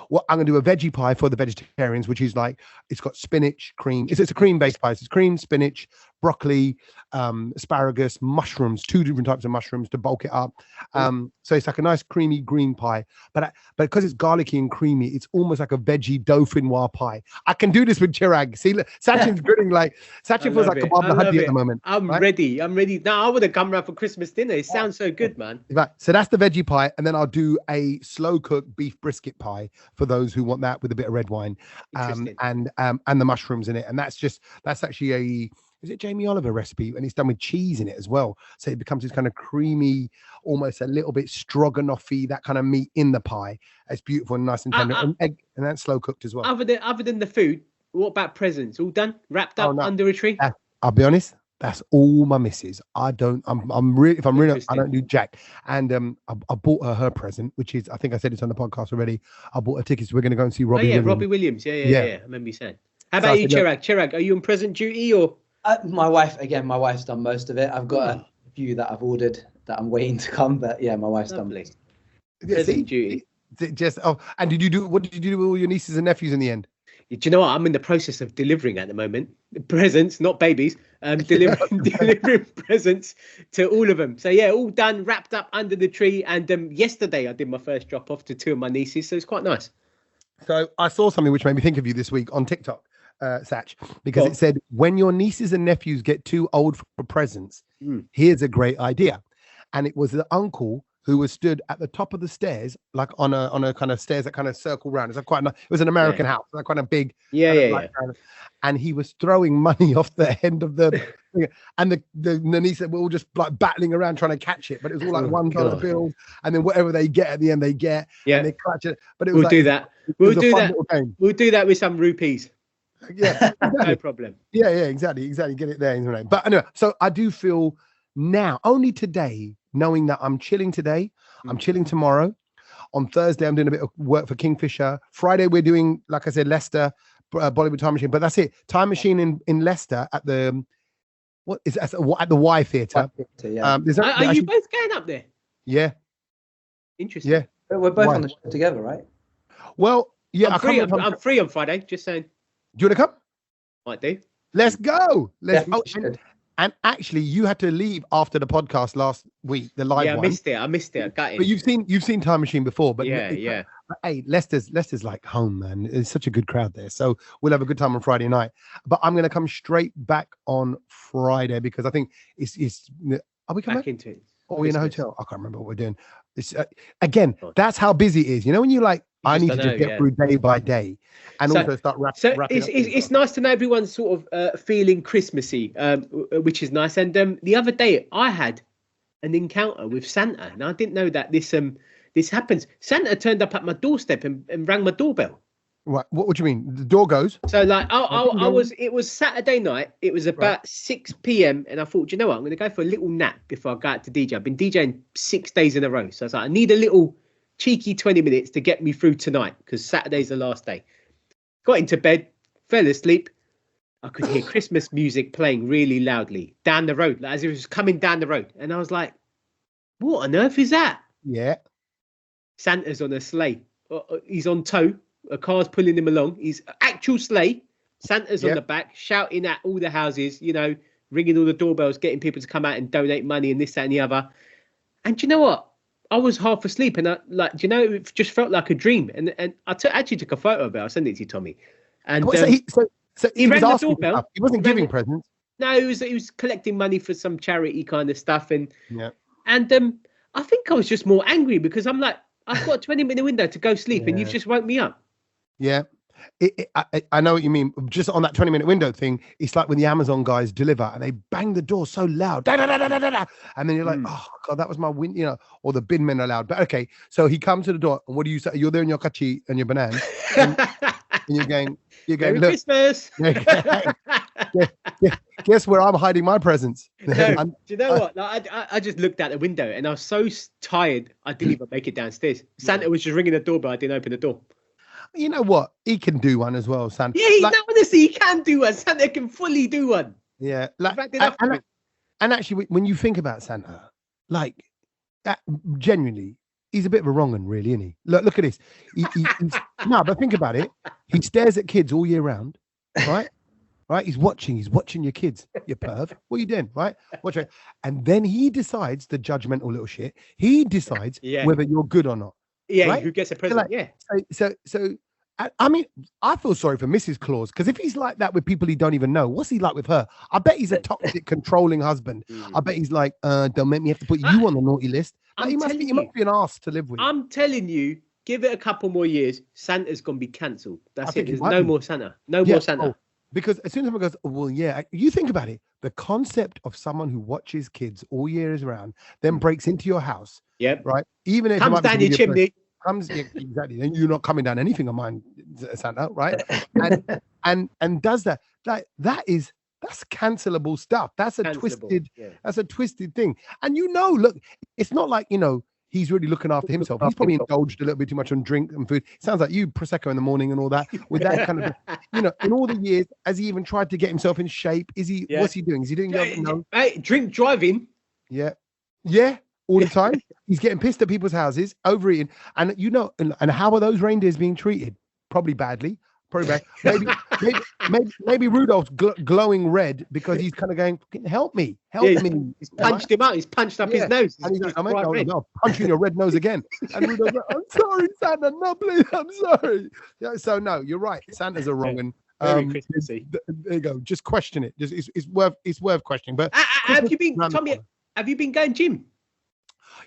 S1: well, I'm going to do a veggie pie for the vegetarians, which is like, it's got spinach, cream. It's a cream-based pie. It's cream, spinach, broccoli, asparagus, mushrooms, 2 different types of mushrooms to bulk it up. So it's like a nice creamy green pie. But because it's garlicky and creamy, it's almost like a veggie dauphinoise pie. I can do this with Chirag. See, Sachin's grinning like, Sachin feels like a Bob the Huddy at the moment.
S2: I'm ready. Now I would have come around for Christmas dinner. It sounds so good, man.
S1: Right. So that's the veggie pie. And then I'll do a slow-cooked beef brisket pie for those who want that with a bit of red wine, and the mushrooms in it. And that's actually is it Jamie Oliver recipe, and it's done with cheese in it as well. So it becomes this kind of creamy, almost a little bit stroganoffy, that kind of meat in the pie. It's beautiful and nice and tender, and egg, and that's slow cooked as well.
S2: Other than the food, what about presents? All done, wrapped up under a tree?
S1: I'll be honest, That's all my missus. I'm really, if I'm really, I
S2: Interesting.
S1: don't do jack. And I bought her present, which is, I think I said it's on the podcast already. I bought her tickets. We're going to go and see Robbie
S2: Oh yeah,
S1: Williams.
S2: Robbie Williams. Yeah. I remember you saying. How
S1: So I
S2: about you,
S1: said, look-
S2: Chirag? Chirag, are you on present duty or?
S3: My wife's done most of it. I've got a few that I've ordered that I'm waiting to come, but yeah, my wife's done.
S2: Lovely.
S1: Yeah,
S2: Present
S1: see?
S2: duty.
S1: Just and what did you do with all your nieces and nephews in the end?
S2: Do you know what? I'm in the process of delivering at the moment. Presents, not babies. Delivering presents to all of them. So yeah, all done, wrapped up under the tree. And yesterday I did my first drop off to 2 of my nieces, so it's quite nice.
S1: So I saw something which made me think of you this week on TikTok, Sach, because it said, when your nieces and nephews get too old for presents, here's a great idea. And it was the uncle who was stood at the top of the stairs, like on a kind of stairs that kind of circle round. It's like quite it was an American house, like quite a big, and he was throwing money off the end of the thing, and the nieces were all just like battling around trying to catch it, but it was all like $1 bills, and then whatever they get at the end they get, and they clutch it. But it was
S2: we'll do that. We'll do that. We'll do that with some rupees.
S1: Yeah, exactly.
S2: No problem.
S1: Yeah, exactly. Get it there. But anyway, so I do feel now, only today, knowing that I'm chilling today, I'm chilling tomorrow. On Thursday, I'm doing a bit of work for Kingfisher. Friday, we're doing, like I said, Leicester, Bollywood Time Machine. But that's it. Time Machine in Leicester at the at the Y Theatre.
S3: Yeah.
S2: Are you both going up there?
S1: Yeah.
S2: Interesting.
S1: Yeah.
S3: We're both on the show together, right?
S1: Well, yeah.
S2: I'm free on Friday. Just saying.
S1: Do you want to come?
S2: Might do.
S1: Let's go.
S3: Definitely.
S1: And actually, you had to leave after the podcast last week, the live one.
S2: I missed it. I got it.
S1: But you've seen Time Machine before, but
S2: yeah.
S1: But, hey, Leicester's like home, man. It's such a good crowd there, so we'll have a good time on Friday night. But I'm gonna come straight back on Friday because I think it's. Are we coming
S2: back into it?
S1: Or are we in a hotel? I can't remember what we're doing. It's again. That's how busy it is. You know, when you like, I need to just get through day by day, and also start wrapping.
S2: So it's nice to know everyone's sort of feeling Christmassy, which is nice. And the other day I had an encounter with Santa, and I didn't know that this happens. Santa turned up at my doorstep and rang my doorbell.
S1: What do you mean? The door goes.
S2: So like it was Saturday night. It was about 6 p.m. and I thought, you know what, I'm going to go for a little nap before I go out to DJ. I've been DJing 6 days in a row, so I was like, I need a little cheeky 20 minutes to get me through tonight because Saturday's the last day. Got into bed, fell asleep. I could hear Christmas music playing really loudly down the road, like as if it was coming down the road, and I was like, what on earth is that?
S1: Yeah,
S2: Santa's on a sleigh. He's on tow. A car's pulling him along. He's actual sleigh. Santa's on the back, shouting at all the houses, you know, ringing all the doorbells, getting people to come out and donate money and this, that, and the other. And do you know what? I was half asleep, and it just felt like a dream. And I actually took a photo of it. I'll send it to you, Tommy. And
S1: so he
S2: rang
S1: was
S2: the doorbell.
S1: He wasn't giving presents.
S2: No, he was collecting money for some charity kind of stuff. And I think I was just more angry because I'm like, I've got a 20-minute window to go sleep, and you've just woke me up. Yeah.
S1: I know what you mean. Just on that 20-minute window thing, it's like when the Amazon guys deliver and they bang the door so loud, da, da, da, da, da, da, and then you're like, oh God, that was my win, you know, or the bin men are loud. But okay, so he comes to the door, and what do you say? You're there in your kachi and your banana, and you're going,
S2: Merry
S1: look,
S2: Christmas.
S1: Guess where I'm hiding my presents.
S2: No, do you know what? Like, I just looked out the window and I was so tired I didn't even make it downstairs. Santa was just ringing the doorbell. I didn't open the door.
S1: You know what? He can do one as well, Santa.
S2: Yeah, honestly, he can do one. Santa can fully do one.
S1: Yeah, and actually, when you think about Santa, like, genuinely, he's a bit of a wrong un, really, isn't he? Look at this. No, but think about it. He stares at kids all year round, right? Right? He's watching your kids, you perv. What are you doing, right? Watch it. And then he decides, the judgmental little shit, he decides whether you're good or not.
S2: Yeah,
S1: right?
S2: Who gets a present?
S1: So I mean, I feel sorry for Mrs. Claus, because if he's like that with people he don't even know, what's he like with her? I bet he's a toxic, controlling husband. I bet he's like, don't make me have to put you on the naughty list. Like, he must be an arse to live with.
S2: I'm telling you, give it a couple more years, Santa's gonna be cancelled. That's it. There's no more Santa. No more Santa.
S1: Oh, because as soon as someone goes, oh, well, yeah, you think about it. The concept of someone who watches kids all years round, then breaks into your house.
S2: Yep.
S1: Right. Even if
S2: comes down your chimney.
S1: Exactly. Then you're not coming down anything of mine, Santa, right? And does that. Like, that is that's cancelable stuff. That's a
S2: Cancelable,
S1: twisted thing. And look, it's not like he's really looking after himself. He's probably indulged a little bit too much on drink and food. It sounds like you, Prosecco in the morning and all that. With that kind of, in all the years, has he even tried to get himself in shape? Is he? Yeah. What's he doing? Is he doing? No.
S2: Hey, drink driving.
S1: Yeah, all the time. He's getting pissed at people's houses, overeating, and and how are those reindeers being treated? Probably badly. Probably bad. Maybe Rudolph's glowing red because he's kind of going, help me.
S2: He's punched him out. He's punched up his nose.
S1: And he's like, I'll punch you in your red nose again. And Rudolph's like, I'm sorry, Santa. No, please, I'm sorry. Yeah, so no, you're right. Santa's a wrong one.
S2: Very Christmassy.
S1: There you go. Just question it. It's worth questioning. But
S2: have you been, Tommy? Have you been going gym?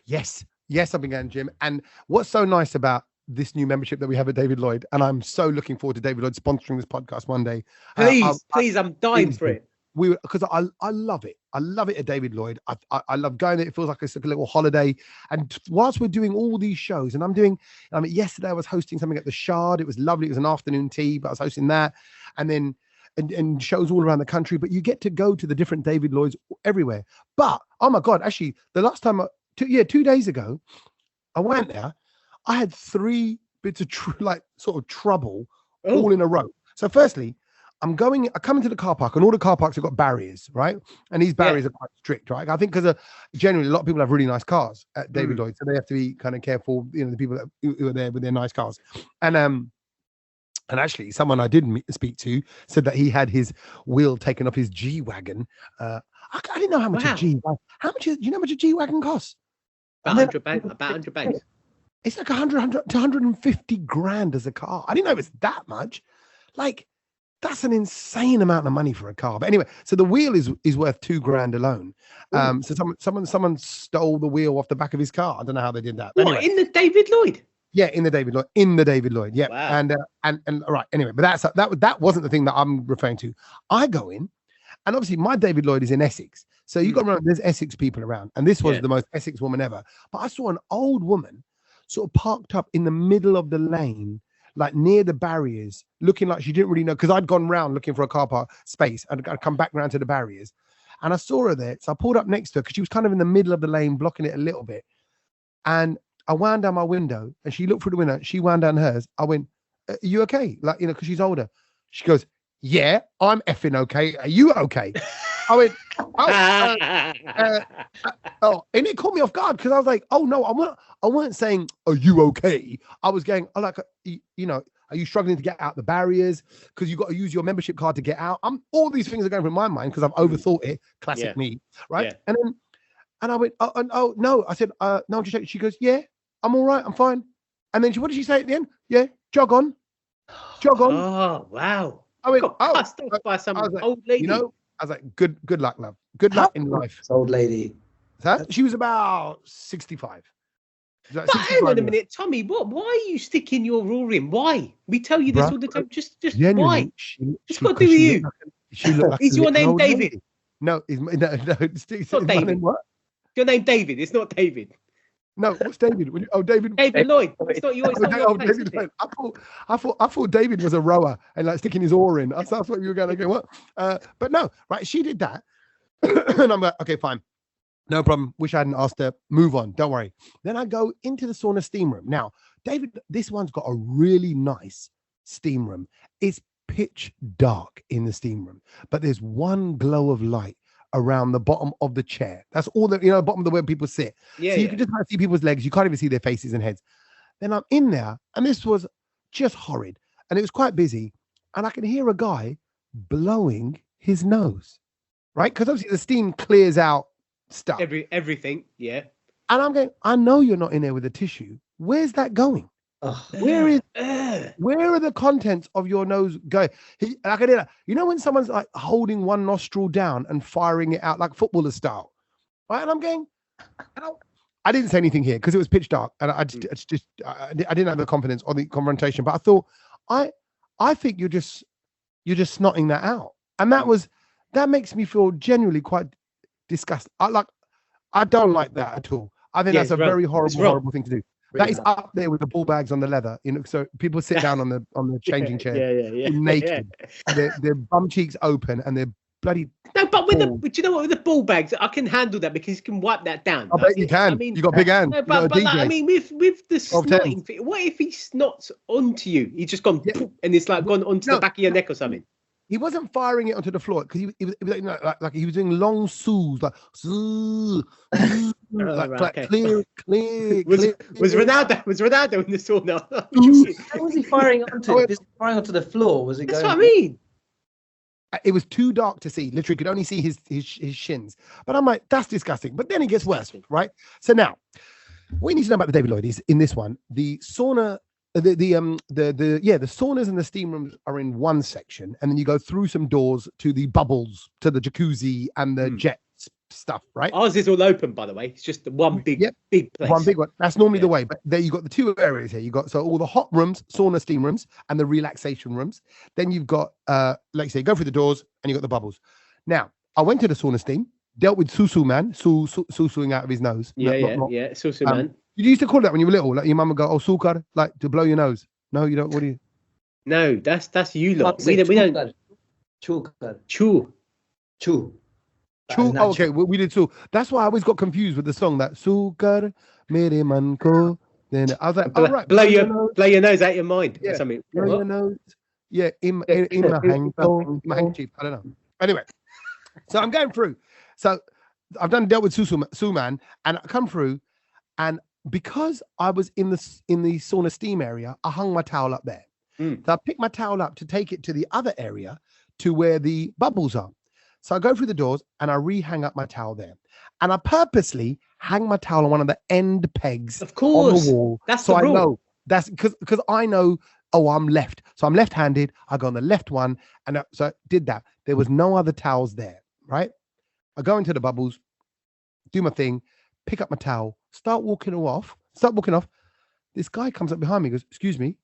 S1: Yes, I've been going gym. And what's so nice about this new membership that we have at David Lloyd, and I'm so looking forward to David Lloyd sponsoring this podcast one day.
S2: Please, I'm dying for it.
S1: Because I love it. I love it at David Lloyd. I love going there. It feels like it's like a little holiday. And whilst we're doing all these shows, and yesterday I was hosting something at the Shard. It was lovely. It was an afternoon tea, but I was hosting that, and then and shows all around the country. But you get to go to the different David Lloyds everywhere. But oh my God, actually, the last time, 2 days ago, I went there. I had 3 bits of trouble all in a row. So firstly, I come into the car park, and all the car parks have got barriers, right? And these barriers are quite strict, right? I think because generally a lot of people have really nice cars at David Lloyd, so they have to be kind of careful, the people who are there with their nice cars. And actually, someone I did speak to said that he had his wheel taken off his G-Wagon. I didn't know how much a G-Wagon. Do you know how much a G-Wagon costs?
S2: About 100 bags.
S1: It's like 100 to 150 grand as a car. I didn't know it was that much. Like, that's an insane amount of money for a car. But anyway, so the wheel is worth 2 grand alone. So someone stole the wheel off the back of his car. I don't know how they did that.
S2: What, anyway, in the David Lloyd?
S1: Yeah, in the David Lloyd. Yeah. Wow. And all right. Anyway, but that wasn't the thing that I'm referring to. I go in, and obviously my David Lloyd is in Essex. So you got to remember, there's Essex people around, and this was the most Essex woman ever. But I saw an old woman sort of parked up in the middle of the lane, like near the barriers, looking like she didn't really know, because I'd gone round looking for a car park space and I'd come back round to the barriers, and I saw her there. So I pulled up next to her because she was kind of in the middle of the lane, blocking it a little bit. And I wound down my window, and she looked through the window. She wound down hers. I went, "Are you okay?" Like, because she's older. She goes, "Yeah, I'm effing okay. Are you okay?" I went, and it caught me off guard, because I was like, "Oh no, I weren't saying, 'Are you okay?' I was going, are you struggling to get out the barriers? Because you got to use your membership card to get out." All these things are going through my mind because I've overthought it. Classic me, right? Yeah. And I went, oh no. I said, no, I'm just checking. She goes, "Yeah, I'm all right. I'm fine." And then what did she say at the end? "Yeah, jog on."
S2: Oh wow! I went, got passed off by some old lady.
S1: I was like, good luck, love. Good luck in life.
S3: Old lady.
S1: She was about 65.
S2: But hang on a minute, Tommy. Why are you sticking your rule in? Why? We tell you this all the time. Just why? It's got to do with you. Is your name David?
S1: Lady. No, no.
S2: It's not David.
S1: What?
S2: Your name David. It's not David.
S1: No, what's David? David.
S2: David Lloyd. It's not yours.
S1: David Lloyd. I thought David was a rower and like sticking his oar in. That's what you were going to go. What? But no, right? She did that, and I'm like, okay, fine, no problem. Wish I hadn't asked her. Move on. Don't worry. Then I go into the sauna steam room. Now, David, this one's got a really nice steam room. It's pitch dark in the steam room, but there's one glow of light around the bottom of the chair. That's all the bottom of the where people sit. Yeah, so you can just kind of see people's legs. You can't even see their faces and heads. Then I'm in there, and this was just horrid. And it was quite busy. And I can hear a guy blowing his nose, right? Because obviously the steam clears out stuff.
S2: Everything, yeah.
S1: And I'm going, I know you're not in there with a tissue. Where's that going? Where are the contents of your nose going? I can hear that. When someone's like holding one nostril down and firing it out like footballer style, right? And I'm going, I didn't say anything here because it was pitch dark, and I didn't have the confidence or the confrontation. But I thought, I think you're just snotting that out, and that makes me feel genuinely quite disgusted. I don't like that at all. I think that's a very horrible thing to do. That is up there with the ball bags on the leather, so people sit down on the changing chair naked, their bum cheeks open and their bloody.
S2: No, but with
S1: ball.
S2: do you know what? With the ball bags, I can handle that because you can wipe that down.
S1: I bet you can.
S2: I mean,
S1: you got big hands.
S2: no,
S1: You got
S2: but
S1: a
S2: like,
S1: DJ.
S2: I mean, with the
S1: 12 tens.
S2: snotting thing, what if he snots onto you? He's just gone
S1: Yeah.
S2: poof, and it's like gone onto the back of your neck or something.
S1: He wasn't firing it onto the floor because he was like he was doing long soos, like clear.
S2: Was Ronaldo in the sauna?
S3: How was he firing onto? Was he firing onto the floor? Was it
S2: That's
S3: going?
S2: what I mean.
S1: It was too dark to see. Literally, could only see his shins. But I'm like, that's disgusting. But then it gets worse, right? So now, what you need to know about the David Lloyd is in this one, the sauna. The saunas and the steam rooms are in one section, and then you go through some doors to the bubbles, to the jacuzzi and the jet stuff, right?
S2: Ours is all open, by the way. It's just the one big place.
S1: One big one. That's normally the way. But there you got the two areas here. You got all the hot rooms, sauna, steam rooms, and the relaxation rooms. Then you've got, like you say, you go through the doors and you got the bubbles. Now, I went to the sauna steam, dealt with Susu man, susuing out of his nose.
S2: Susu man.
S1: You used to call that when you were little, like your mum would go, "Oh, sukar," like to blow your nose. No, you don't. What do you?
S2: No, that's you lot. We don't. Chu.
S1: Oh, okay, we did too. That's why I always got confused with the song that sukar mere man ko. Then I was like, right,
S2: blow your nose out your mind.
S1: Yeah,
S2: or something.
S1: blow your nose. Yeah, in my handkerchief. I don't know. Anyway, so I'm going through. So I've dealt with Suman, and I come through, and because I was in the sauna steam area, I hung my towel up there. So I picked my towel up to take it to the other area to where the bubbles are. So I go through the doors and I re-hang up my towel there. And I purposely hang my towel on one of the end pegs
S2: of course,
S1: on the wall.
S2: That's
S1: so
S2: the rule.
S1: I know that's because I know, I'm left. So I'm left-handed. I go on the left one. And so I did that. There was no other towels there, right? I go into the bubbles, do my thing, pick up my towel, start walking off. This guy comes up behind me, goes, excuse me,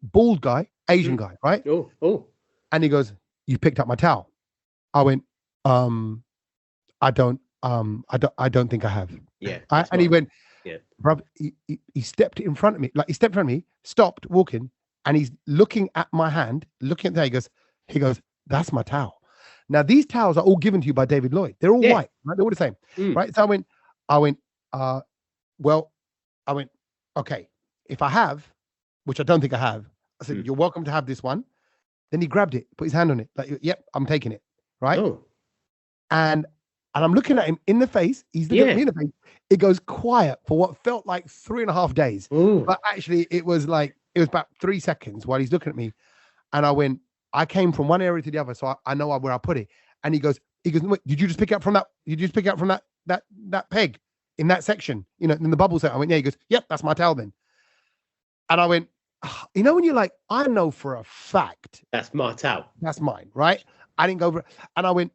S1: bald guy, Asian guy, right?
S2: Oh.
S1: And he goes, you picked up my towel. I went, I don't think I have.
S2: Yeah.
S1: And he went,
S2: yeah,
S1: bro, he stepped in front of me, stopped walking, and he's looking at my hand, looking at that. He goes, that's my towel. Now these towels are all given to you by David Lloyd. They're all white, right? They're all the same, right? So I went, okay, if I have, which I don't think I have, I said, you're welcome to have this one. Then he grabbed it, put his hand on it, like, yep, I'm taking it, right?
S2: Oh. And
S1: I'm looking at him in the face. He's looking at me in the face. It goes quiet for what felt like 3.5 days.
S2: Ooh.
S1: But actually, it was about 3 seconds while he's looking at me. And I came from one area to the other, so I know where I put it. And he goes, wait, did you just pick up from that? Did you just pick up from that peg in that section? You know, in the bubble set. I went, yeah. He goes, yep, that's my towel then. And I went, you know, when you're like, I know for a fact
S2: that's my towel.
S1: That's mine, right? I didn't go over it. And I went,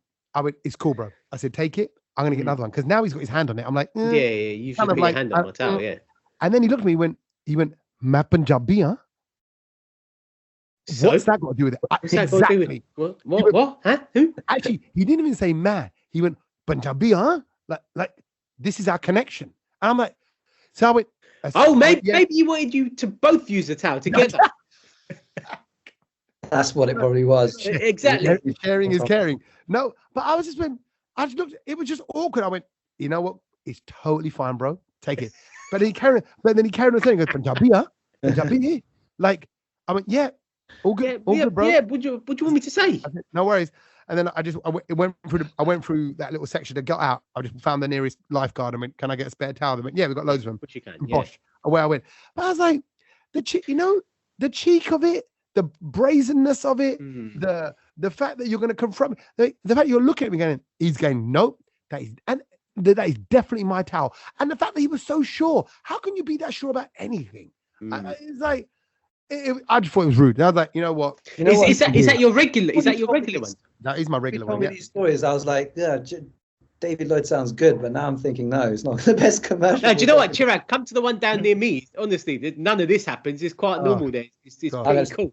S1: it's cool, bro. I said, take it. I'm gonna get another one because now he's got his hand on it. I'm like,
S2: yeah, you should put your hand on my towel, yeah.
S1: And then he looked at me. He went, "Ma Punjabi, huh?
S2: So?
S1: What's that got to do with it?" Exactly.
S2: What? Huh? Who?
S1: Actually, he didn't even say "ma." He went, "Punjabi, huh?" Like this is our connection. And I'm like, so I went.
S2: Maybe he wanted you to both use the towel together.
S3: That's what it probably was.
S2: Exactly.
S1: Sharing is caring. No, but I just looked, it was just awkward. I went, you know what? It's totally fine, bro. Take it. But then he carried on saying, he goes, Punjabi, huh? Punjabi. Like, I went, yeah, all good, good, bro.
S2: Yeah, what do you want me to say?
S1: I said, no worries. And then I went through that little section to get out. I just found the nearest lifeguard and went, can I get a spare towel? They went, yeah, we've got loads of them.
S2: Which you can,
S1: Bosh, away I went. But I was like, the cheek of it, the brazenness of it, the fact that you're going to confront me, the fact you're looking at me going, he's going, nope, that is definitely my towel. And the fact that he was so sure. How can you be that sure about anything? It's like, I just thought it was rude. And I was like, you know what?
S2: Is that your regular? Is that your regular one?
S1: That is my regular one.
S3: Yeah. These stories, I was like, yeah, David Lloyd sounds good, but now I'm thinking, no, it's not the best commercial.
S2: No, do you know what, Chirag? Come to the one down near me. Honestly, none of this happens. It's quite normal there. It's pretty cool.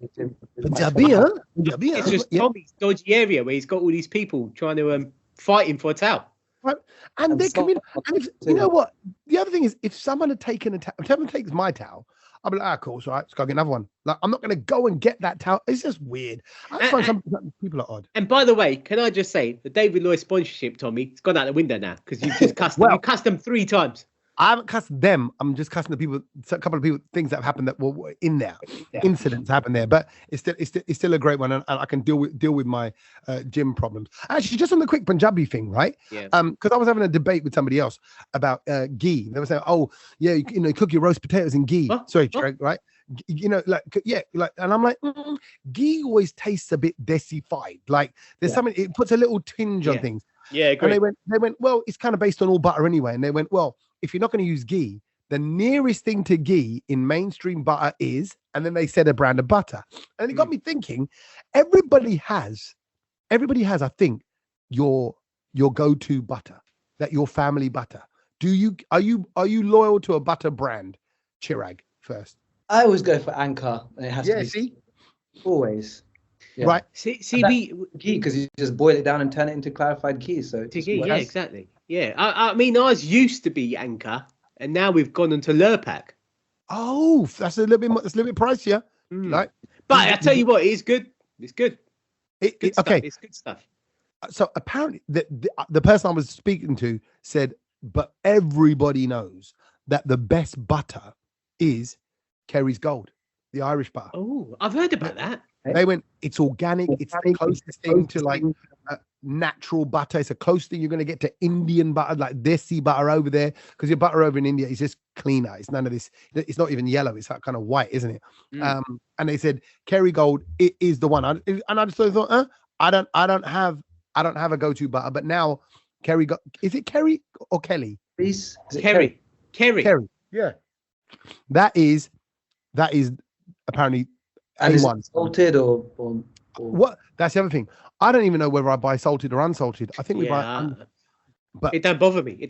S2: It's just Tommy's dodgy area where he's got all these people trying to fight him for a towel.
S1: Right. And they come in. And you know what? The other thing is, if someone had taken someone takes my towel, I'll be like, ah, cool, it's all right. Let's go get another one. Like, I'm not going to go and get that towel. It's just weird. I just find some people are odd.
S2: And by the way, can I just say the David Lloyd sponsorship, Tommy, it's gone out the window now because you've just cussed them. You cussed them 3 times.
S1: I haven't cussed them. I'm just cussing the people. A couple of people, things that have happened that were in there. Incidents happened there, but it's still a great one, and I can deal with my gym problems. Actually, just on the quick Punjabi thing, right?
S2: Yeah.
S1: Because I was having a debate with somebody else about ghee. They were saying, "Oh, yeah, you know, cook your roast potatoes in ghee."
S2: What?
S1: Sorry,
S2: What?
S1: Chirag, right? You know, and I'm like, ghee always tastes a bit desified. Like there's something, it puts a little tinge on things.
S2: Yeah, agree.
S1: And they went, well, it's kind of based on all butter anyway. And they went, well, if you're not going to use ghee, the nearest thing to ghee in mainstream butter is, and then they said a brand of butter. And it got me thinking, everybody has, I think, your go-to butter, that your family butter. Are you loyal to a butter brand, Chirag, first?
S3: I always go for Anchor, and it has to be.
S1: See?
S3: Always. Yeah.
S1: Right.
S2: See,
S3: ghee, because you just boil it down and turn it into clarified ghee. So
S2: ghee, yeah, exactly. Yeah, I mean, ours used to be Anchor, and now we've gone into Lurpak.
S1: Oh, that's a little bit pricier. Like,
S2: but I tell you what, it's good. It's good.
S1: Okay,
S2: it's good stuff.
S1: So apparently, the person I was speaking to said, but everybody knows that the best butter is Kerry's Gold, the Irish butter.
S2: Oh, I've heard about that.
S1: They went, it's organic. It's the closest thing to like natural butter. It's the closest thing you're going to get to Indian butter, like desi butter over there. Because your butter over in India is just cleaner. It's none of this. It's not even yellow. It's like kind of white, isn't it? And they said Kerry Gold it is the one. And I just thought, I don't have a go-to butter. But now Kerry, is it Kerry or Kelly?
S3: Is it
S2: Kerry.
S1: Yeah. That is apparently.
S3: And is it salted or
S1: what? That's the other thing. I don't even know whether I buy salted or unsalted. I think we buy. But
S2: it don't bother me.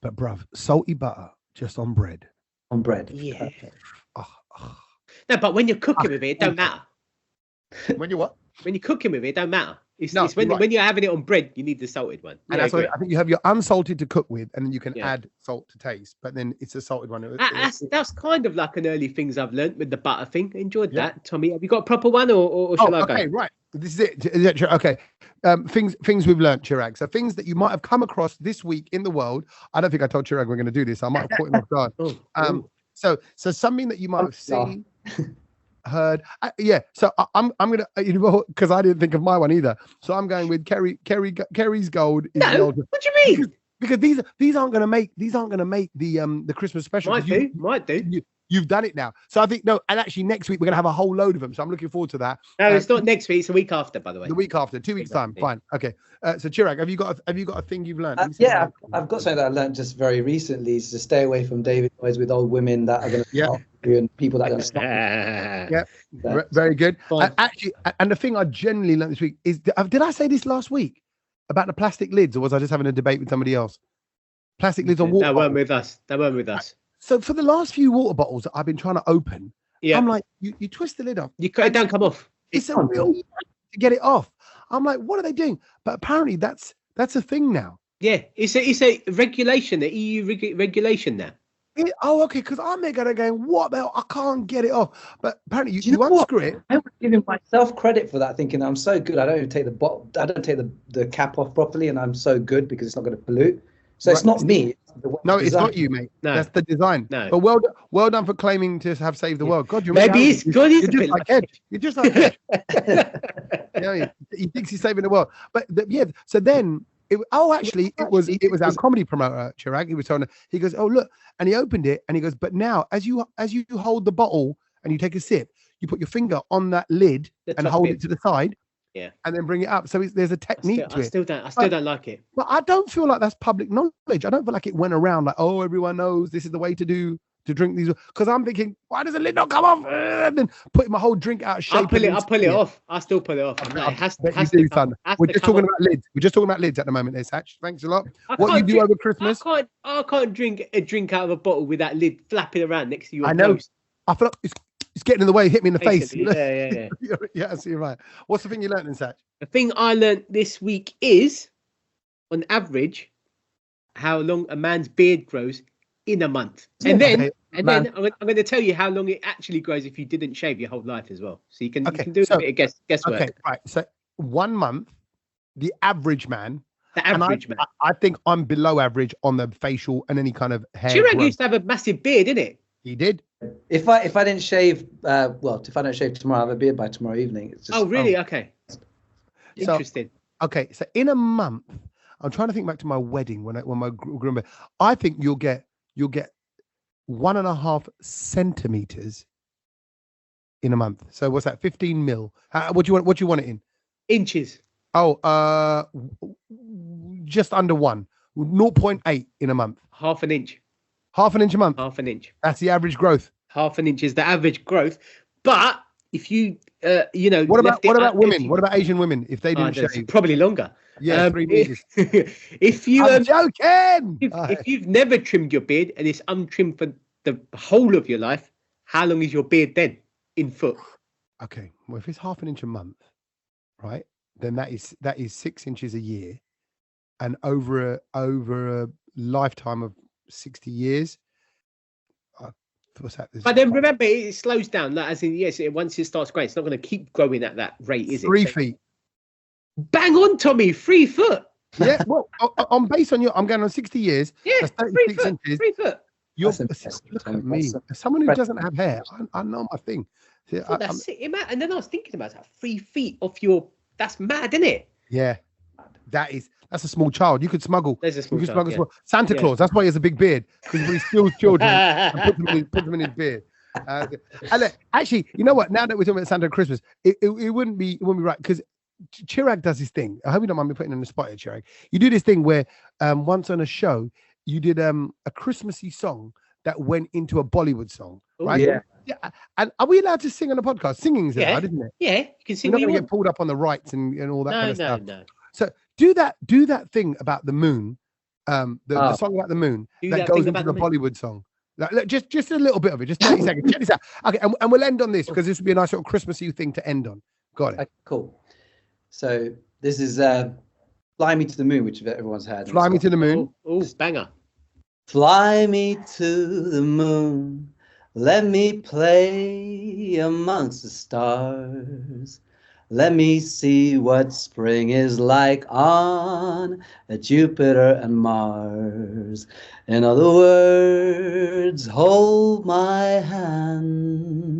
S1: But bruv, salty butter just on bread.
S3: On bread.
S2: Yeah. No, but when you're cooking with it don't matter.
S1: When you what?
S2: When you're cooking with it don't matter. It's when you're having it on bread, you need the salted one.
S1: And that's what I think you have your unsalted to cook with, and then you can add salt to taste. But then it's a salted one.
S2: That's kind of like an early things I've learned with the butter thing. Enjoyed that, Tommy. Have you got a proper one, or shall I go?
S1: Okay, right. This is it. Okay. Things we've learned, Chirag. So things that you might have come across this week in the world. I don't think I told Chirag we're going to do this. I might have caught him off guard. So something that you might have seen. Heard, so I'm gonna, because I didn't think of my one either, so I'm going with Kerry's Gold.
S2: No, what do you mean?
S1: Because these aren't gonna make the Christmas special.
S2: Might do.
S1: You've done it now, so I think no. And actually, next week we're gonna have a whole load of them. So I'm looking forward to that.
S2: No, it's not next week. It's the week after, by the way.
S1: The week after, 2 weeks time. Fine. Okay. So Chirag, have you got a thing you've learned?
S3: I've got something that I learned just very recently. Is to stay away from David Boys with old women that are going to and people that are going to stop.
S1: Yeah. Very good. Actually, and the thing I generally learned this week is, did I say this last week about the plastic lids, or was I just having a debate with somebody else? Plastic lids on water.
S2: That weren't with us.
S1: So for the last few water bottles that I've been trying to open, I'm like, you twist the lid off.
S2: It don't come off.
S1: It's a real to get it off. I'm like, what are they doing? But apparently that's a thing now.
S2: Yeah, it's a regulation, the EU regulation now.
S1: Okay, because I'm there going, what the hell? I can't get it off. But apparently you unscrew it.
S3: I was giving myself credit for that, thinking I'm so good. I don't even take the cap off properly, and I'm so good because it's not going to pollute. So it's not me.
S1: It's not you, mate. No. That's the design.
S2: No.
S1: But well done for claiming to have saved the world. God,
S2: maybe he's good.
S1: You're just like Edge. You're just like Edge. He thinks he's saving the world. But so then it was our comedy promoter, Chirag. He was telling her, he goes, oh look, and he opened it and he goes, but now as you hold the bottle and you take a sip, you put your finger on that lid and hold it to the side.
S2: Yeah,
S1: and then bring it up. So there's a technique to it.
S2: I still don't like it.
S1: But I don't feel like that's public knowledge. I don't feel like it went around like, oh, everyone knows this is the way to drink these. Because I'm thinking, why does the lid not come off? And then putting my whole drink out of shape.
S2: I'll pull it off. I still pull it off.
S1: We're just talking about lids. We're just talking about lids at the moment, Sach. Thanks a lot. What you do over Christmas?
S2: I can't drink a drink out of a bottle with that lid flapping around next to you.
S1: I know. I feel like it's getting in the way. Hit me in the face.
S2: Yeah.
S1: Yeah, I see. Right. What's the thing you learned in Sach?
S2: The thing I learned this week is, on average, how long a man's beard grows in a month. And then And
S1: Man.
S2: then I'm going to tell you how long it actually grows if you didn't shave your whole life as well. So you can
S1: Okay,
S2: do
S1: so-
S2: a bit of guesswork.
S1: Okay, right. So 1 month, the average man.
S2: The
S1: and
S2: average man.
S1: I think I'm below average on the facial and any kind of hair.
S2: Chirag
S1: growth.
S2: used to have a massive beard, didn't it?
S1: He did.
S3: If I didn't shave, if I don't shave tomorrow, I have a beard by tomorrow evening. It's just,
S2: Oh, really? Okay.
S1: So-
S2: Interesting.
S1: Okay, so in a month, I'm trying to think back to my wedding when my groom. I think you'll get 1.5 centimeters in a month. So what's that? 15 mil. What do you want? What do you want it in?
S2: Inches.
S1: Oh, just under 1, 0.8 in a month.
S2: Half an inch.
S1: Half an inch a month.
S2: Half an inch.
S1: That's the average growth.
S2: Half an inch is the average growth. But if you,
S1: What about women? What about Asian women if they didn't shave?
S2: Probably longer.
S1: Yeah, 3 meters.
S2: If you,
S1: I'm joking.
S2: if you've never trimmed your beard and it's untrimmed for the whole of your life, how long is your beard then in foot?
S1: Okay, well, if it's half an inch a month, right, then that is 6 inches a year, and over a lifetime of 60 years. What's that?
S2: But then remember, it slows down. Like, as in, yes, once it starts growing, it's not going to keep growing at that rate, is it?
S1: 3 feet.
S2: Bang on, Tommy. 3 foot.
S1: Yeah, well, I'm based on I'm going on 60 years.
S2: Yeah,
S1: That's
S2: 3
S1: 36
S2: foot.
S1: inches.
S2: 3 foot.
S1: You're,
S3: That's impressive,
S1: look
S3: Tommy.
S1: at me.
S3: That's
S1: As someone who doesn't have hair, I know my thing. See,
S2: Well, that's it. And then I was thinking about that. 3 feet off your. That's mad, isn't it?
S1: yeah, that's a small child. You could smuggle.
S2: There's a small
S1: You could
S2: child,
S1: smuggle Santa Claus. That's why he has a big beard, because he steals children and puts them in his beard. And look, actually, you know what? Now that we're talking about Santa and Christmas, it wouldn't be right, because Chirag does this thing. I hope you don't mind me putting on the spot here, Chirag. You do this thing where once on a show you did a Christmassy song that went into a Bollywood song, right?
S3: Yeah.
S1: Yeah. And are we allowed to sing on the podcast? Singing's
S2: Yeah.
S1: allowed, isn't it?
S2: Yeah, you can see
S1: We're not
S2: what you
S1: going to
S2: want.
S1: get pulled up on the rights and all that kind of stuff.
S2: No.
S1: So do that thing about the moon, the song about the moon
S2: Do
S1: that
S2: that
S1: goes
S2: thing
S1: into
S2: about
S1: the
S2: the moon.
S1: Bollywood song. Like, just a little bit of it, just 30 seconds. Check this out. Okay, and we'll end on this because this would be a nice little Christmassy thing to end on. Got it.
S3: Okay, cool. So this is Fly Me to the Moon, which everyone's heard.
S1: Fly me to the moon.
S2: Oh, banger.
S3: Fly me to the moon, let me play amongst the stars. Let me see what spring is like on Jupiter and Mars. In other words, hold my hand.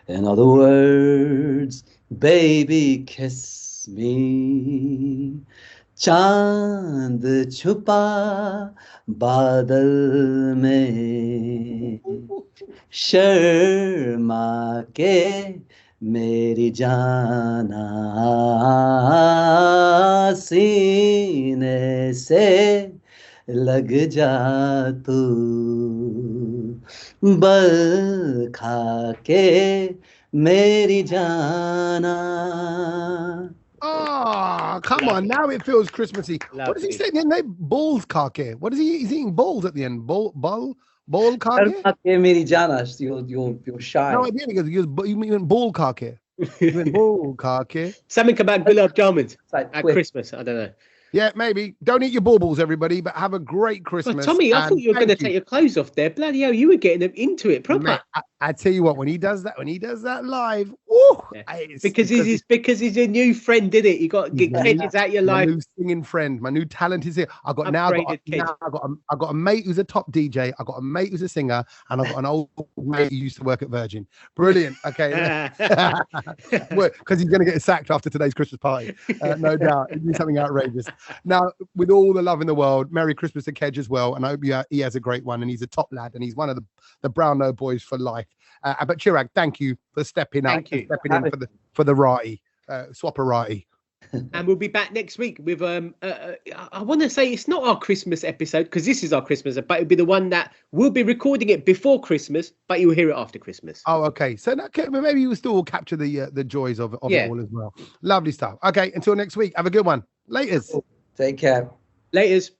S3: In other words, baby, kiss me. चांद छुपा बादल में शर्मा के मेरी जाना सीने से लग जा तू बल खा के मेरी जाना.
S1: Oh, come on. Now it feels Christmassy. What does he say at the end? Balls kake. What is he? He's eating balls at the end. Ball kake?
S3: Sharma के मेरी जाना. You're shy.
S1: No, at the end he goes, you mean ball kake. You mean ball kake.
S2: Something about gulab jamuns
S3: It's like
S2: at
S3: quick.
S2: Christmas. I don't know.
S1: Yeah, maybe. Don't eat your baubles, everybody, but have a great Christmas.
S2: Well, Tommy, I
S1: and
S2: thought you were going to
S1: thank
S2: take your clothes off there. Bloody hell, you were getting them into it proper.
S1: Mate, I tell you what, when he does that live, woo,
S2: Yeah.
S1: it's
S2: Because he's a new friend, did it? You got to get
S1: Yeah.
S2: Kedges out your
S1: my
S2: life.
S1: new singing friend, my new talent is here. I got
S2: Upgraded kid.
S1: I got a mate who's a top DJ. I got a mate who's a singer, and I got an old mate who used to work at Virgin. Brilliant. Okay, because he's going to get sacked after today's Christmas party, no doubt. He'll do something outrageous. Now, with all the love in the world, Merry Christmas to Kedge as well, and I hope he has a great one. And he's a top lad, and he's one of the Brownlow boys for life. But Chirag, thank you for stepping up,
S2: Thank you.
S1: and stepping in for the righty, swapperati.
S2: And we'll be back next week with I want to say it's not our Christmas episode because this is our Christmas, but it'll be the one that we'll be recording it before Christmas, but you'll hear it after Christmas.
S1: Oh, okay. So maybe you will still capture the joys of it all as well. Lovely stuff. Okay, until next week. Have a good one. Laters.
S3: Take care.
S2: Laters.